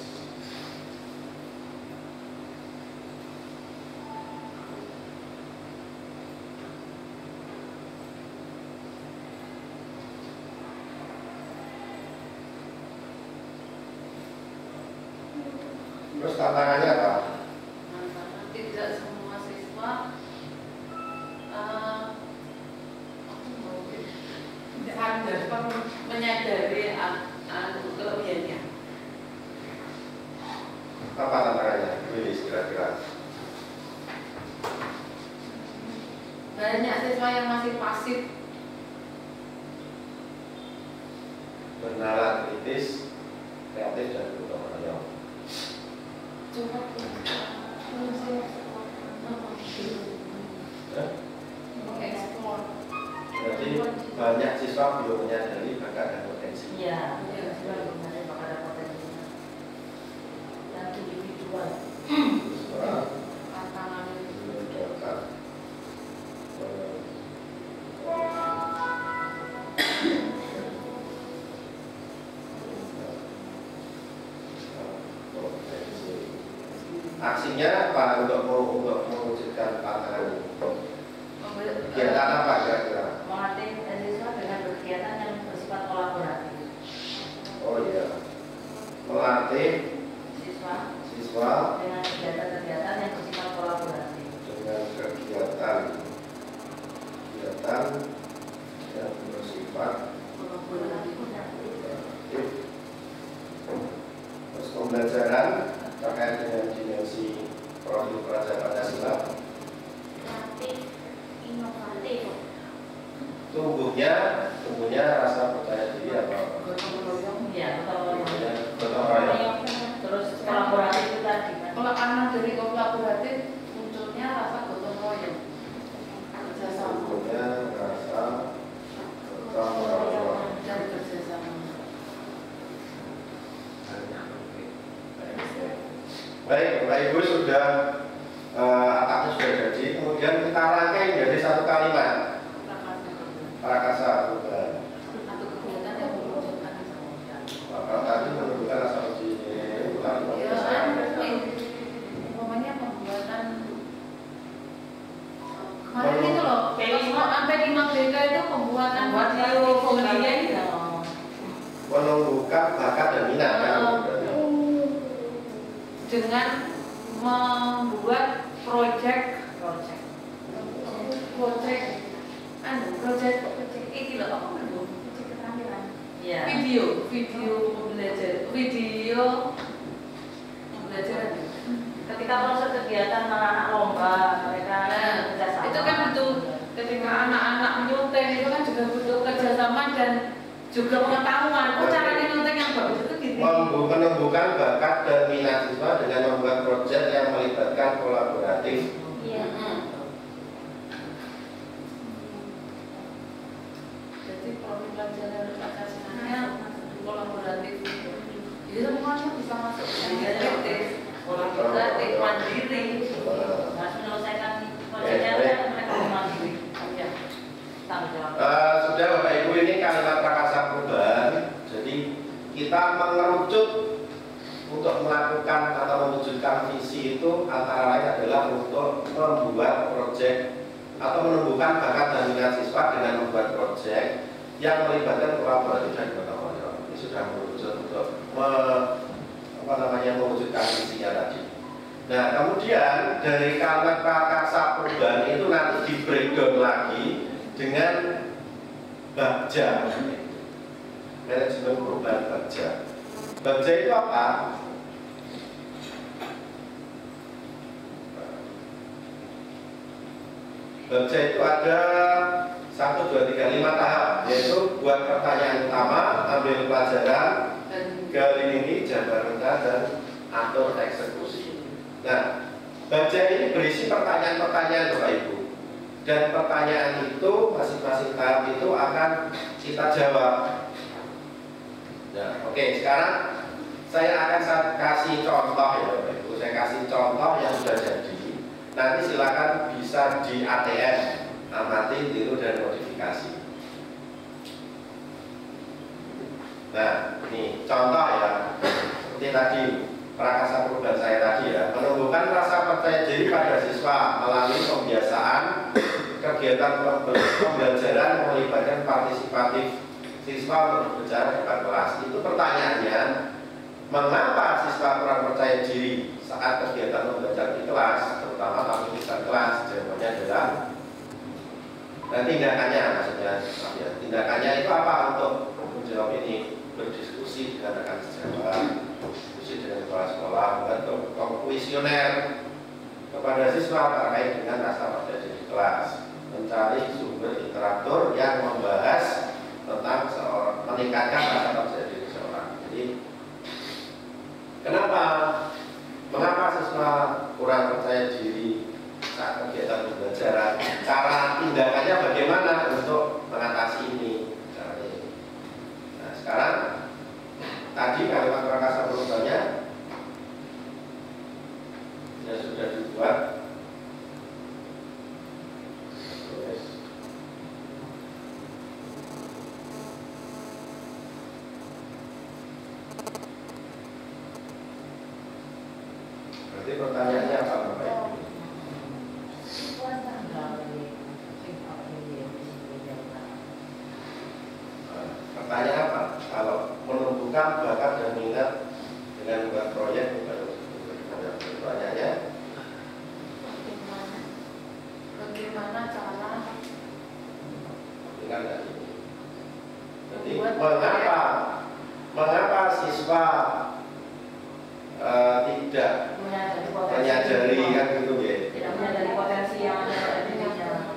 [SPEAKER 1] terus tantangannya apa?
[SPEAKER 2] Tidak semua siswa menyadari kelebihannya.
[SPEAKER 1] Apa tantangannya? Ini kira-kira.
[SPEAKER 2] Banyak siswa yang masih pasif.
[SPEAKER 1] Bernalar kritis, kreatif dan bergotong royong.
[SPEAKER 2] Mengeksplor.
[SPEAKER 1] Jadi banyak siswa belum menyadari bakat dan potensi.
[SPEAKER 4] Iya, sebenarnya bakal ada potensi yang individual.
[SPEAKER 1] Siswa
[SPEAKER 2] Tantangan
[SPEAKER 1] belum dapat potensi. Aksinya apa untuk mewujudkan tantangan ini? Kegiatan apa kira-kira?
[SPEAKER 4] Melatih siswa dengan kegiatan yang bersifat kolaboratif.
[SPEAKER 1] Oh iya, melatih
[SPEAKER 4] Siswa dengan kegiatan-kegiatan yang bersifat kolaboratif.
[SPEAKER 1] dengan kegiatan yang bersifat
[SPEAKER 2] kolaboratif.
[SPEAKER 1] kooperatif. Terus pembelajaran terkait dengan dimensi profil pelajar Pancasila.
[SPEAKER 6] Inovatif.
[SPEAKER 1] Tumbuhnya rasa percaya diri apa?
[SPEAKER 2] Gotong royong.
[SPEAKER 4] Ya, kalau
[SPEAKER 1] Gotong royong.
[SPEAKER 4] terus kolaboratif itu tadi kan.
[SPEAKER 2] Kalau karena dari kolaboratif munculnya rasa gotong royong. Kerjasama
[SPEAKER 1] Tumbuhnya rasa gotong royong.
[SPEAKER 2] dan kerjasama.
[SPEAKER 1] Baik, Bapak Ibu sudah atapnya sudah jadi. Kemudian kita rangkai menjadi satu kalimat. Prakarsa perubahan.
[SPEAKER 2] Atau kegiatan yang menunjukkan
[SPEAKER 1] Kalau tadi menunjukkan rasa uji
[SPEAKER 2] umpamanya pembuatan kemarin itu loh, sampai 5 BK itu pembuatan portfolio
[SPEAKER 1] menumbuhkan bakat dan minat kan.
[SPEAKER 4] dengan membuat proyek ini loh, apa namanya?
[SPEAKER 3] Proyek keterampilan.
[SPEAKER 4] Ya. Video pembelajaran. Ketika proses kegiatan anak-anak lomba, mereka kerjasama.
[SPEAKER 2] Itu kan butuh ketika anak-anak menyunting itu kan juga butuh kerjasama dan juga pengetahuan. Oh, caranya nyunting yang bagus itu gini.
[SPEAKER 1] Menumbuhkan bakat dan minat siswa dengan membuat proyek yang melibatkan kolaboratif.
[SPEAKER 3] Iya.
[SPEAKER 2] Jadi pembelajaran pancasila kolaboratif. Jadi semuanya bisa masuk.
[SPEAKER 4] Efektif, kolaboratif, mandiri, harus menyelesaikan proyeknya mereka mandiri. Ya, tanggung jawab.
[SPEAKER 1] Sudah Bapak Ibu, ini kalimat prakasa perubahan. Jadi kita mengerucut untuk melakukan atau mewujudkan visi itu antara lain adalah untuk membuat proyek atau menumbuhkan bakat dan minat siswa dengan membuat proyek yang melibatkan kolaboratif dan gotong royong. Ini sudah merucut untuk mewujudkan visinya tadi. Nah, kemudian dari kalimat prakasa perubahan itu nanti di breakdown lagi dengan Bagja, manajemen perubahan Bagja. Bagja itu apa? Bagja itu ada 1, 2, 3, 5 tahap, yaitu buat pertanyaan utama, ambil pelajaran, galilingi, jabar rendah, dan atur eksekusi. Nah, Bagja ini berisi pertanyaan-pertanyaan Bapak Ibu, dan pertanyaan itu masing-masing tahap itu akan kita jawab. Nah, oke, sekarang saya akan kasih contoh ya Bapak Ibu. Saya kasih contoh yang sudah jadi. Nanti silakan bisa di ATM, amati, tiru, dan modifikasi. Nah, ini contoh ya, seperti tadi prakasa perubahan saya tadi ya, menumbuhkan rasa percaya diri pada siswa melalui pembiasaan kegiatan pembelajaran melibatkan partisipatif siswa untuk berbicara di depan kelas. Itu pertanyaannya, mengapa siswa kurang percaya diri saat kegiatan belajar di kelas, terutama tamu di kelas? Jawabannya adalah, dan tindakannya maksudnya, ya, tindakannya itu apa untuk menjawab ini? Berdiskusi dengan rekan sejawat, diskusi dengan kepala sekolah, membuat kuesioner kepada siswa terkait dengan rasa percaya diri kelas, mencari sumber literatur yang membahas tentang meningkatkan rasa percaya diri seseorang. Jadi, mengapa siswa kurang percaya diri saat kegiatan pembelajaran? Cara tindakannya bagaimana untuk mengatasi ini? Nah, sekarang tadi kalimat prakasa perubahannya ya sudah dibuat. Berarti pertanyaannya apa Bapak Ibu? Pertanyaan apa? Kalau menumbuhkan bakat dan minat dengan membuat proyek, pertanyaannya
[SPEAKER 2] bagaimana cara
[SPEAKER 1] dengan tadi. Jadi mengapa siswa tidak menyadari kan gitu ya?
[SPEAKER 4] Tidak menyadari potensi yang ada pada dirinya.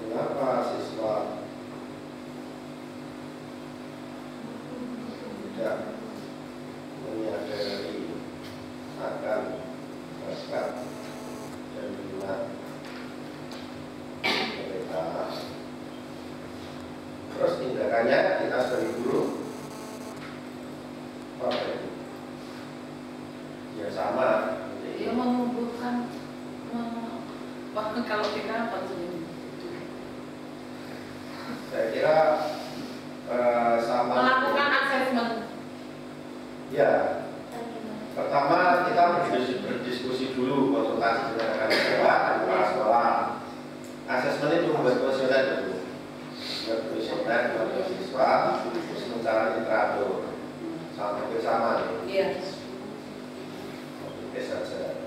[SPEAKER 1] Mengapa siswa tidak menyadari akan bakat dan minat mereka? Terus tindakannya kita sebagai guru apa itu? Ya sama.
[SPEAKER 2] dia menumbuhkan kalau kita apa sih?
[SPEAKER 1] Saya kira sama.
[SPEAKER 2] Melakukan asesmen.
[SPEAKER 1] Ya. Pertama kita berdiskusi dulu, konsultasi dengan rekan siswa, kepala sekolah. Asesmen itu membuat kuesioner dulu. Membuat kuesioner kepada siswa, secara literatur sampai sama nih.
[SPEAKER 2] Iya.
[SPEAKER 1] Oke saja.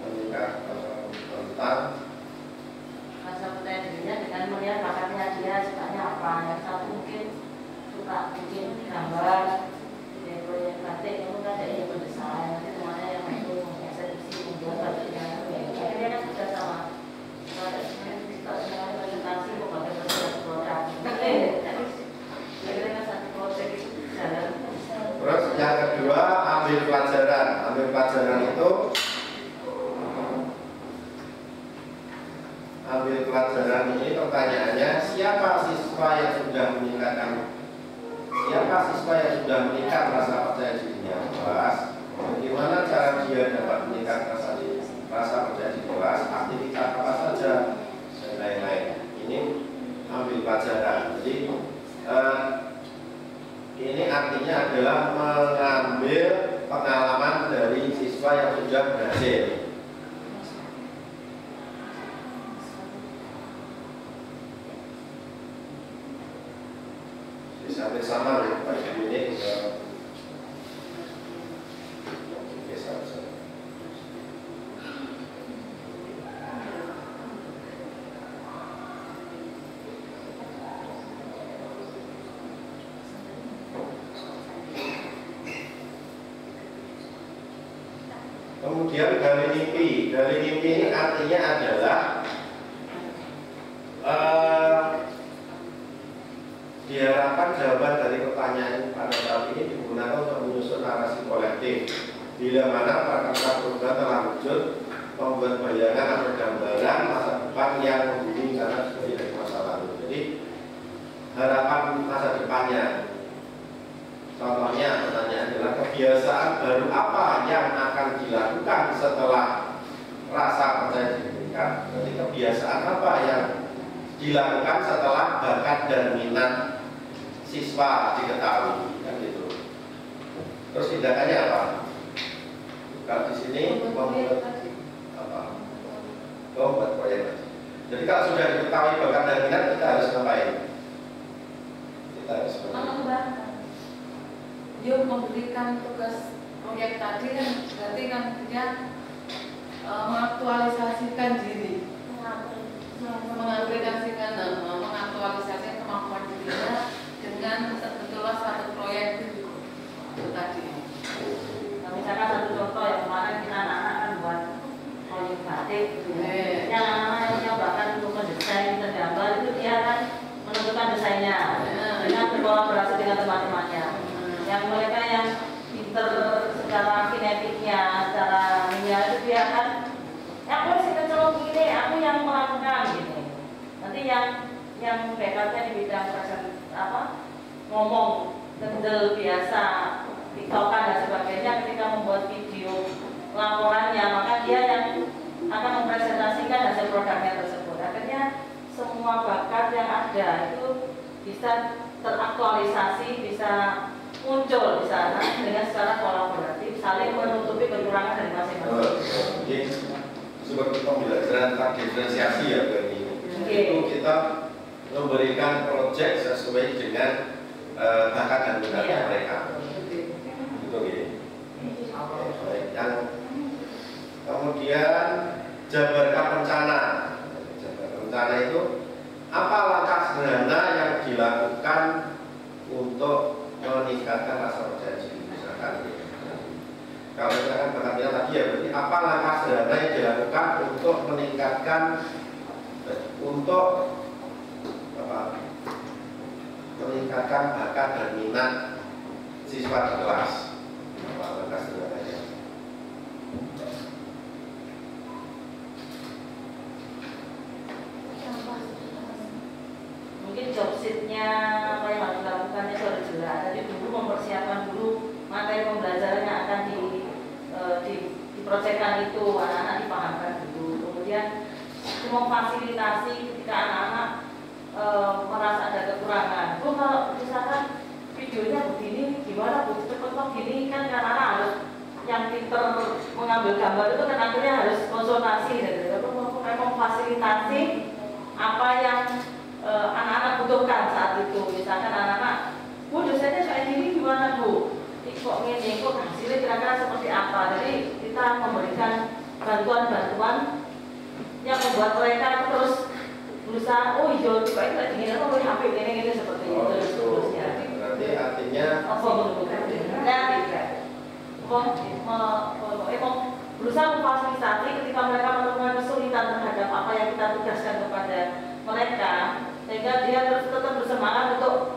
[SPEAKER 1] Meningkat tentang
[SPEAKER 4] rasa percaya dirinya dengan melihat bakatnya dia sukanya apa. Yang satu mungkin suka bikin gambar, bikin proyek batik, itu kan dia mendesain, nanti temannya yang itu eksekusi membuat batiknya. Akhirnya kan sudah sama. Kalau semuanya presentasi membuat produk. Akhirnya kan satu proses jalan.
[SPEAKER 1] terus yang kedua ambil pelajaran. Ambil pelajaran itu ini pertanyaannya siapa siswa yang sudah meningkat rasa percaya dirinya kelas, bagaimana cara dia dapat meningkat rasa percaya diri kelas, aktivitas apa saja dan lain-lain. Ini ambil pelajaran. Jadi ini artinya adalah mengambil pengalaman dari siswa yang sudah berhasil. Sampai sama ya Pak Ibu ini oke saja. Kemudian gali mimpi. Gali mimpi ini artinya adalah diharapkan jawaban dari pertanyaan pada saat ini digunakan untuk menyusun narasi kolektif, bila mana perkara perubahan telah wujud, membuat bayangan atau gambaran masa depan yang membimbing karena sebagai dari masa lalu. Jadi harapan masa depannya. Contohnya pertanyaan adalah kebiasaan baru apa yang akan dilakukan setelah rasa percaya diri meningkat. Jadi kebiasaan apa yang dilakukan setelah bakat dan minat siswa diketahui, kan gitu. Terus tindakannya apa? Kalau di sini membuat apa? Membuat proyek. Jadi kalau sudah diketahui bakat dan minat, kita harus ngapain? Kita harus
[SPEAKER 2] Dia memberikan tugas proyek tadi kan berarti kan dia mengaktualisasikan diri, mengaplikasikan, mengaktualisasikan kemampuan dirinya dengan sebetulnya satu proyek itu tadi.
[SPEAKER 4] Nah, misalkan satu contoh yang kemarin kita anak-anak kan buat proyek batik gitu ya. Yang anak-anak yang bahkan untuk mendesain tergambar itu dia kan menentukan desainnya dengan berkolaborasi dengan teman-temannya. Yang mereka yang pinter secara kinetiknya, secara itu dia kan aku sih kecelok gini, aku yang melakukan gitu. Nanti yang bakatnya di bidang ngomong kendel biasa, tiktokan dan sebagainya, ketika membuat video laporannya, maka dia yang akan mempresentasikan hasil produknya tersebut. Akhirnya semua bakat yang ada itu bisa teraktualisasi, bisa muncul di sana dengan secara kolaboratif, saling menutupi kekurangan dari masing-masing.
[SPEAKER 1] Jadi seperti pembelajaran tentang diferensiasi ya ini. Itu kita memberikan proyek sesuai dengan bakat dan minatnya mereka. Itu gitu. Yang kemudian jabarkan rencana. Jabarkan rencana itu apa langkah sederhana yang dilakukan untuk meningkatkan rasa percaya diri, misalkan. Kalau misalkan bakatnya tadi ya berarti apa langkah sederhana yang dilakukan untuk meningkatkan meningkatkan bakat dan minat siswa di kelas. Apa langkah sederhananya?
[SPEAKER 4] Mungkin job sheet-nya apa yang harus dilakukan itu harus jelas. Jadi guru mempersiapkan dulu materi pembelajaran yang akan diprojekkan itu, anak-anak dipahamkan dulu. Kemudian memfasilitasi ketika anak-anak merasa ada kekurangan. Bu, kalau misalkan videonya begini, gimana Bu? Cepet kok gini kan anak-anak harus yang pinter mengambil gambar itu kan akhirnya harus konsultasi. Jadi memfasilitasi apa yang anak-anak butuhkan saat itu. Misalkan anak-anak, Bu dosennya kayak gini gimana Bu? Kok ini, kok hasilnya kira-kira seperti apa? Jadi kita memberikan bantuan-bantuan yang membuat mereka terus berusaha, oh hijau coba itu lagi gini, oh HP ini seperti itu terus-terusnya.
[SPEAKER 1] Berarti artinya
[SPEAKER 4] berusaha memfasilitasi ketika mereka menemukan kesulitan terhadap apa yang kita tugaskan kepada mereka, sehingga dia tetap bersemangat untuk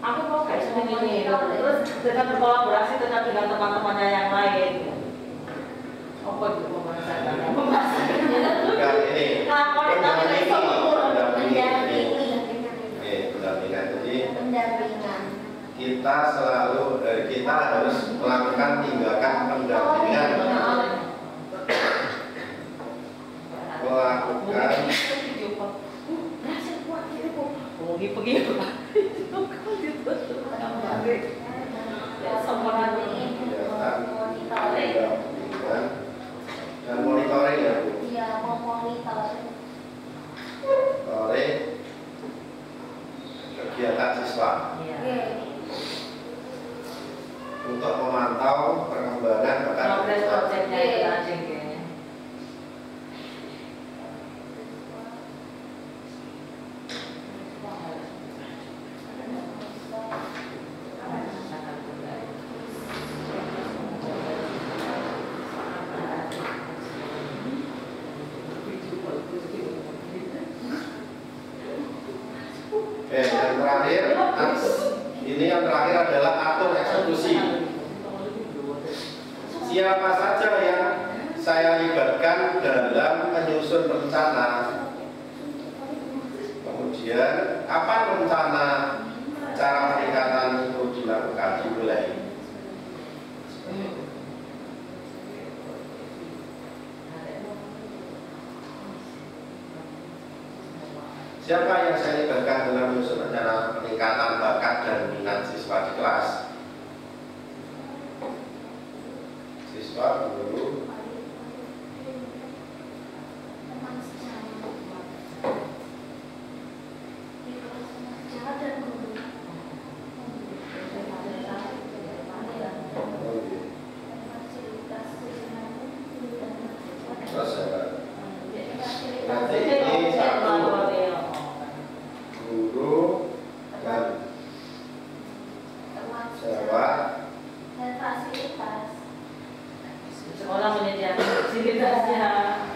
[SPEAKER 4] aku mau kayak seperti ini, terus dengan berkolaborasi dengan teman-temannya yang lain. Apa itu
[SPEAKER 1] pendampingan. Kita selalu kita harus melakukan tindakan pendampingan, melakukan dan monitoring ya Bu.
[SPEAKER 6] Iya, monitoring.
[SPEAKER 1] Monitoring kegiatan siswa. Untuk memantau perkembangan
[SPEAKER 4] progres proyeknya itu aja ya.
[SPEAKER 1] Yang terakhir, ini yang terakhir adalah atur eksekusi. Siapa saja yang saya libatkan dalam menyusun rencana, kemudian kapan rencana cara peningkatan itu dilakukan, dimulai. Siapa yang saya libatkan dalam menyusun rencana peningkatan bakat dan minat siswa di kelas? Siswa, guru, terus nanti ini satu guru dan sewa
[SPEAKER 6] Dan fasilitas.
[SPEAKER 4] Sekolah menyediakan fasilitasnya.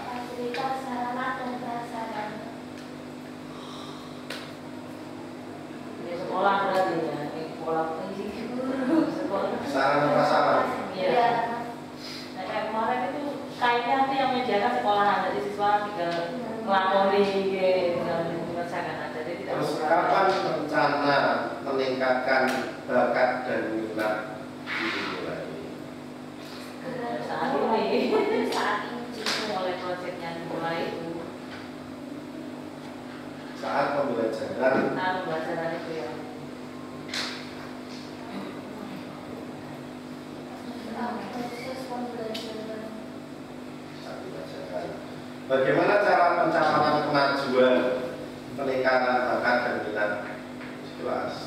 [SPEAKER 6] Fasilitas sarana dan prasarana.
[SPEAKER 4] Ya, sekolah berarti ya, sekolah
[SPEAKER 1] sarana prasarana.
[SPEAKER 4] Iya. Nah, kayak kemarin itu kayaknya nanti yang menyediakan sekolahan, jadi siswa tinggal melapori dan mengerjakan aja. Jadi tidak
[SPEAKER 1] Terus
[SPEAKER 4] perlu
[SPEAKER 1] kapan rencana meningkatkan bakat dan minat dimulai?
[SPEAKER 4] saat ini.
[SPEAKER 6] Saat ini.
[SPEAKER 4] Mulai proyeknya dimulai itu.
[SPEAKER 1] Saat pembelajaran.
[SPEAKER 4] Pembelajaran itu ya.
[SPEAKER 6] Proses pembelajaran.
[SPEAKER 1] Bagaimana cara pencapaian kemajuan peningkatan bakat dan minat di kelas?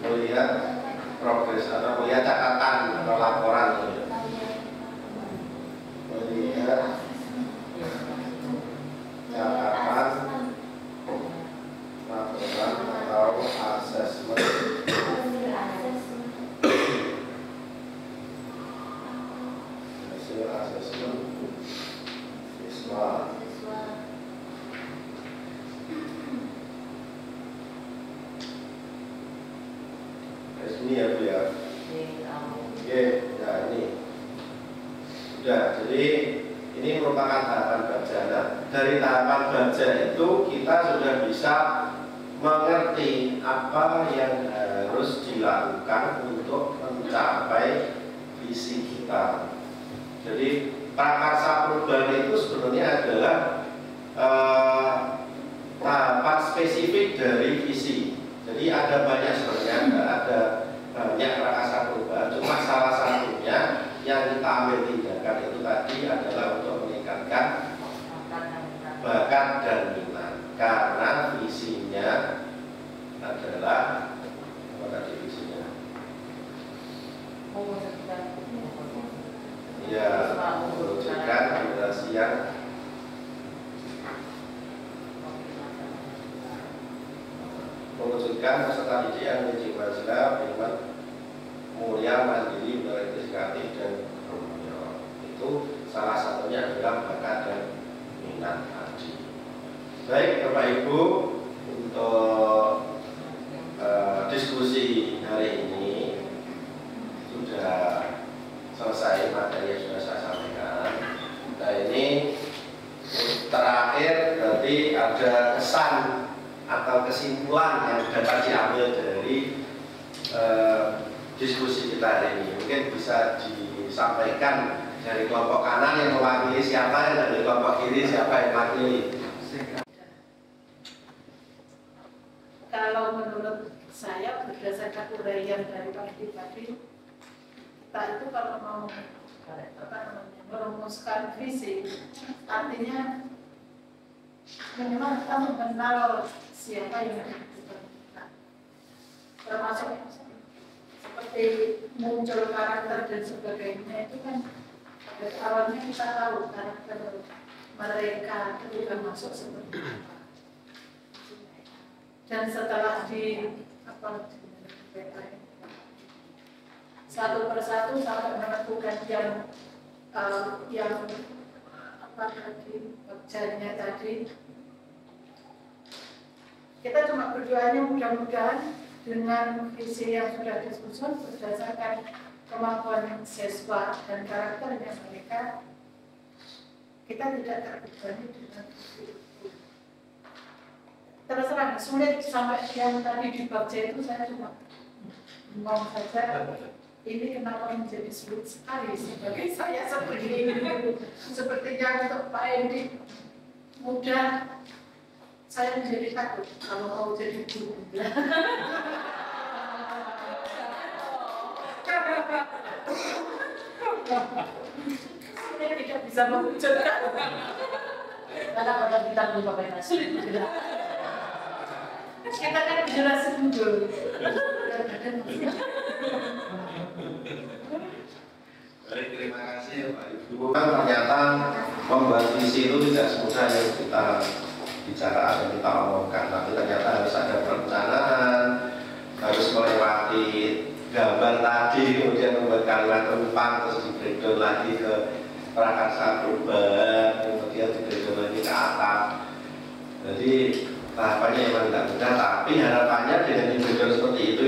[SPEAKER 1] Melihat progres atau melihat catatan atau laporan, melihat catatan, laporan atau asesmen. Hasil asesmen siswa. Ini ya Bu ya. Oke, nah ini sudah. Jadi ini merupakan tahapan baca. Nah, dari tahapan baca itu kita sudah bisa mengerti apa yang harus dilakukan untuk mencapai visi kita. Jadi prakarsa perubahan itu sebenarnya adalah tahapan spesifik dari visi. Jadi ada banyak sebenarnya, ada banyak ambil tindakan itu tadi adalah untuk meningkatkan bakat dan minat, karena visinya adalah apa tadi visinya? Ya, mewujudkan generasi yang mewujudkan peserta didik yang berjiwa beriman, mulia, mandiri, berintegratif dan bertanggung. Itu salah satunya adalah bakat dan minat tadi. Baik Bapak Ibu, untuk diskusi hari ini sudah selesai materi yang sudah saya sampaikan. Nah ini terakhir berarti ada kesan atau kesimpulan yang dapat diambil dari diskusi kita hari ini. Mungkin bisa disampaikan dari kelompok kanan yang mewakili siapa, dan dari kelompok kiri siapa yang mewakili.
[SPEAKER 2] Kalau menurut saya berdasarkan uraian dari Pak Bupati, kita itu kalau mau merumuskan visi, artinya minimal kita mengenal siapa yang kita, termasuk seperti muncul karakter dan sebagainya itu kan awalnya kita tahu karakter mereka ketika masuk seperti apa. Dan setelah satu persatu sampai menentukan yang apa tadi kerjanya tadi, kita cuma berdoanya mudah-mudahan dengan visi yang sudah disusun berdasarkan kemampuan siswa dan karakternya mereka, kita tidak terbebani dengan visi. Terus terang sulit sampai yang tadi di bab C itu saya cuma ngomong saja, ini kenapa menjadi sulit sekali sebagai saya seperti ini. Sepertinya untuk Pak Endi mudah, saya menjadi takut kalau mau jadi guru. Saya tidak bisa mewujudkan.
[SPEAKER 4] Karena pada kita belum pakai sulit tidak.
[SPEAKER 2] Kita kan generasi muncul.
[SPEAKER 1] Baik, terima kasih Pak Ibu. Ternyata membuat visi itu tidak semudah yang kita bicarakan dan kita omongkan, tapi ternyata harus ada perencanaan, harus melewati gambar tadi, kemudian membuat kalimat rumpang, terus di breakdown lagi ke prakarsa perubahan, kemudian di breakdown lagi ke atap. Jadi tahapannya memang tidak mudah, tapi harapannya dengan di breakdown seperti itu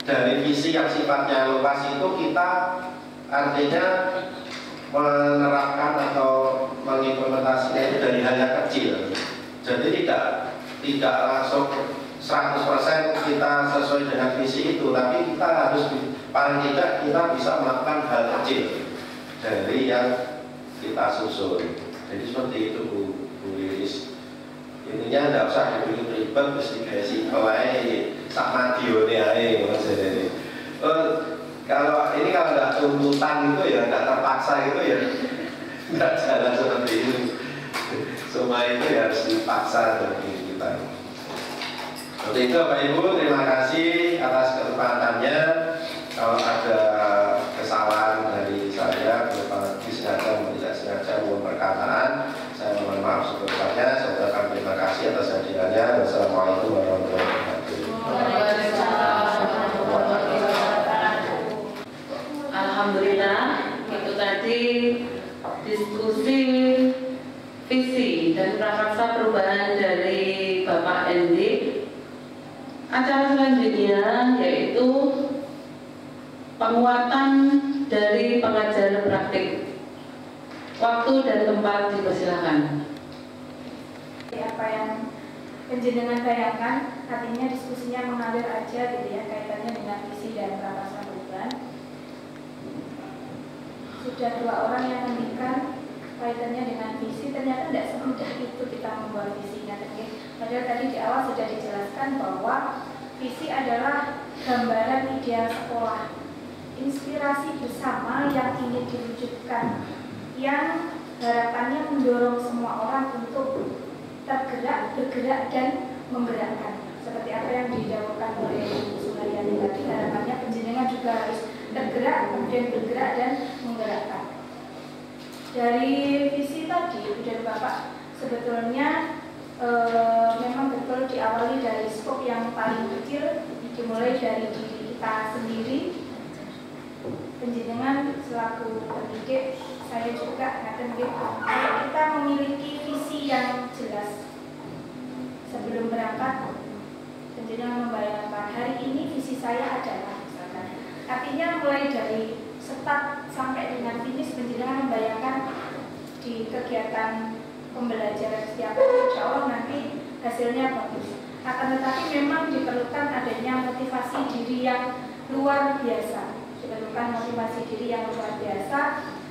[SPEAKER 1] dari visi yang sifatnya luas itu kita artinya menerapkan atau mengimplementasinya itu dari hal yang kecil. Jadi tidak langsung 100% kita sesuai dengan visi itu, tapi kita harus paling tidak kita bisa melakukan hal kecil dari yang kita susun. Jadi seperti itu Bu Liris. Intinya tidak usah dibikin ribet, mesti kayak simpel aja, sama dione aja maksudnya. Kalau tidak tuntutan itu ya tidak terpaksa itu ya tidak jalan seperti itu. Semua itu ya harus dipaksa dari kita. Untuk itu Bapak Ibu, terima kasih atas kesempatannya. Kalau ada kesalahan dari saya, disengaja atau tidak sengaja membuat perkataan, saya mohon maaf sebesar-besarnya. Saya ucapkan terima kasih atas hadirannya. Wassalamualaikum warahmatullahi wabarakatuh.
[SPEAKER 4] Alhamdulillah, itu tadi diskusi visi dan prakarsa perubahan dari Bapak Endi. Acara selanjutnya yaitu penguatan dari pengajar praktik. Waktu dan tempat dipersilakan.
[SPEAKER 3] Apa yang penjenengan bayangkan, artinya diskusinya mengalir aja gitu ya, kaitannya dengan visi dan prakarsa perubahan. Sudah 2 orang yang menikah kaitannya dengan visi, ternyata tidak semudah itu kita membuat visinya. Padahal tadi di awal sudah dijelaskan bahwa visi adalah gambaran ideal sekolah. inspirasi bersama yang ingin diwujudkan, yang harapannya mendorong semua orang untuk tergerak, bergerak, dan menggerakkan. Seperti apa yang didawukan oleh Ibu Sulayani tadi, harapannya penjenengan juga harus tergerak, kemudian bergerak dan menggerakkan. Dari visi tadi, Ibu dan Bapak, sebetulnya memang betul diawali dari skop yang paling kecil, dimulai dari diri kita sendiri. Penjenengan selaku pendidik, saya juga ngaten kalau kita memiliki visi yang jelas sebelum berangkat, penjenengan membayangkan hari ini visi saya adalah misalkan, artinya mulai dari start sampai dengan finish, penjenengan membayangkan di kegiatan pembelajaran setiap hari, insya Allah nanti hasilnya bagus. Akan tetapi memang diperlukan adanya motivasi diri yang luar biasa,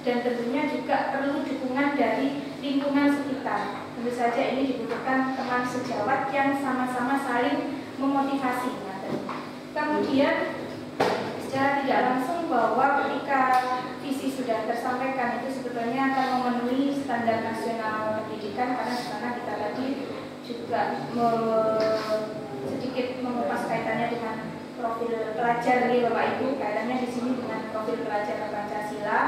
[SPEAKER 3] dan tentunya juga perlu dukungan dari lingkungan sekitar. Tentu saja ini dibutuhkan teman sejawat yang sama-sama saling memotivasi. Kemudian secara tidak langsung bahwa ketika visi sudah tersampaikan itu sebetulnya akan memenuhi standar nasional pendidikan, karena di sana kita tadi juga sedikit mengupas kaitannya dengan profil pelajar nih Bapak Ibu, kaitannya di sini dengan profil pelajar Pancasila.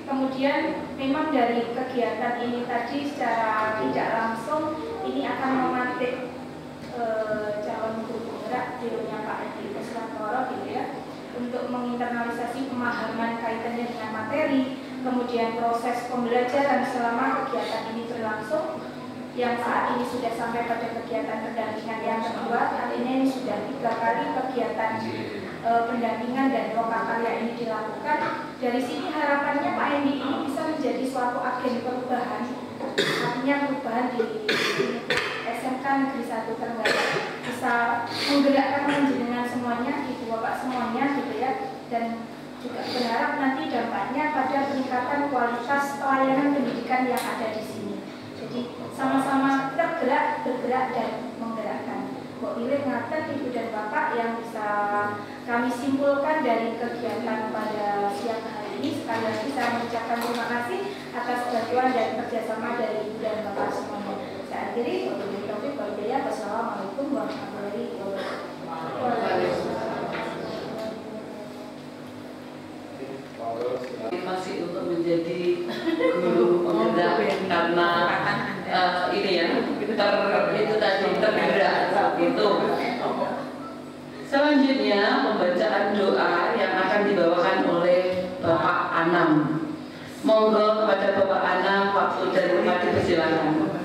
[SPEAKER 3] Kemudian memang dari kegiatan ini tadi secara tidak langsung ini akan memantik calon guru penggerak dirinya Pak Edi Keswantoro gitu ya, untuk menginternalisasi pemahaman kaitannya dengan materi, kemudian proses pembelajaran selama kegiatan ini berlangsung, yang saat ini sudah sampai pada kegiatan pendampingan yang kedua. Artinya ini sudah 3 kali kegiatan pendampingan dan lokal karya ini dilakukan. Dari sini harapannya Pak Endi ini bisa menjadi suatu agen perubahan, artinya perubahan di SMK Negeri 1 Trenggalek, bisa menggerakkan panjenengan semuanya, ibu bapak semuanya gitu ya, dan juga berharap nanti dampaknya pada peningkatan kualitas pelayanan pendidikan yang ada di sini. Jadi sama-sama tergerak, bergerak, dan menggerakkan. Kok pilih ngaten Ibu dan Bapak yang bisa kami simpulkan dari kegiatan pada siang hari ini. Sekali lagi saya mengucapkan terima kasih atas bantuan dan kerjasama dari Ibu dan Bapak semuanya. Saya akhiri, wassalamualaikum warahmatullahi wabarakatuh.
[SPEAKER 4] Masih untuk menjadi guru penggerak karena ini ya itu tadi tergerak itu. Selanjutnya pembacaan doa yang akan dibawakan oleh Bapak Anam. Monggo kepada Bapak Anam, waktu dan tempat dipersilakan.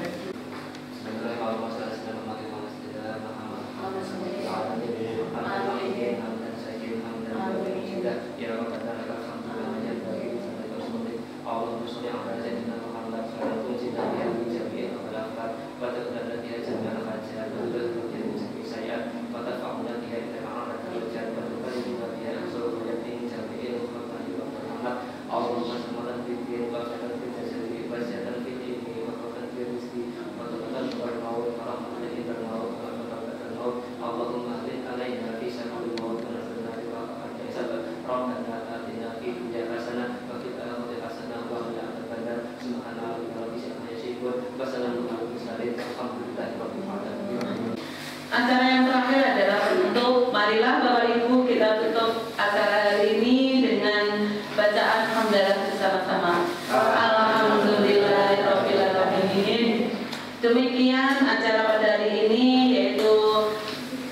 [SPEAKER 4] Acara yang terakhir adalah untuk marilah Bapak Ibu kita tutup acara hari ini dengan bacaan hamdalah bersama-sama. Alhamdulillahirabbil alamin. Demikian acara pada hari ini, yaitu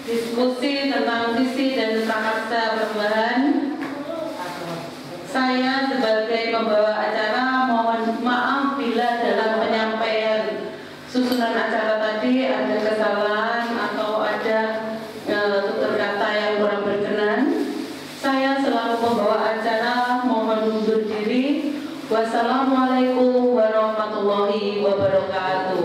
[SPEAKER 4] diskusi tentang visi dan prakarsa perubahan. Saya sebagai pembawa acara mohon maaf bila dalam penyampaian susunan acara tadi ada kesalahan atau ada tutur kata yang kurang berkenan. Saya selaku pembawa acara mohon undur diri. Wassalamualaikum warahmatullahi wabarakatuh.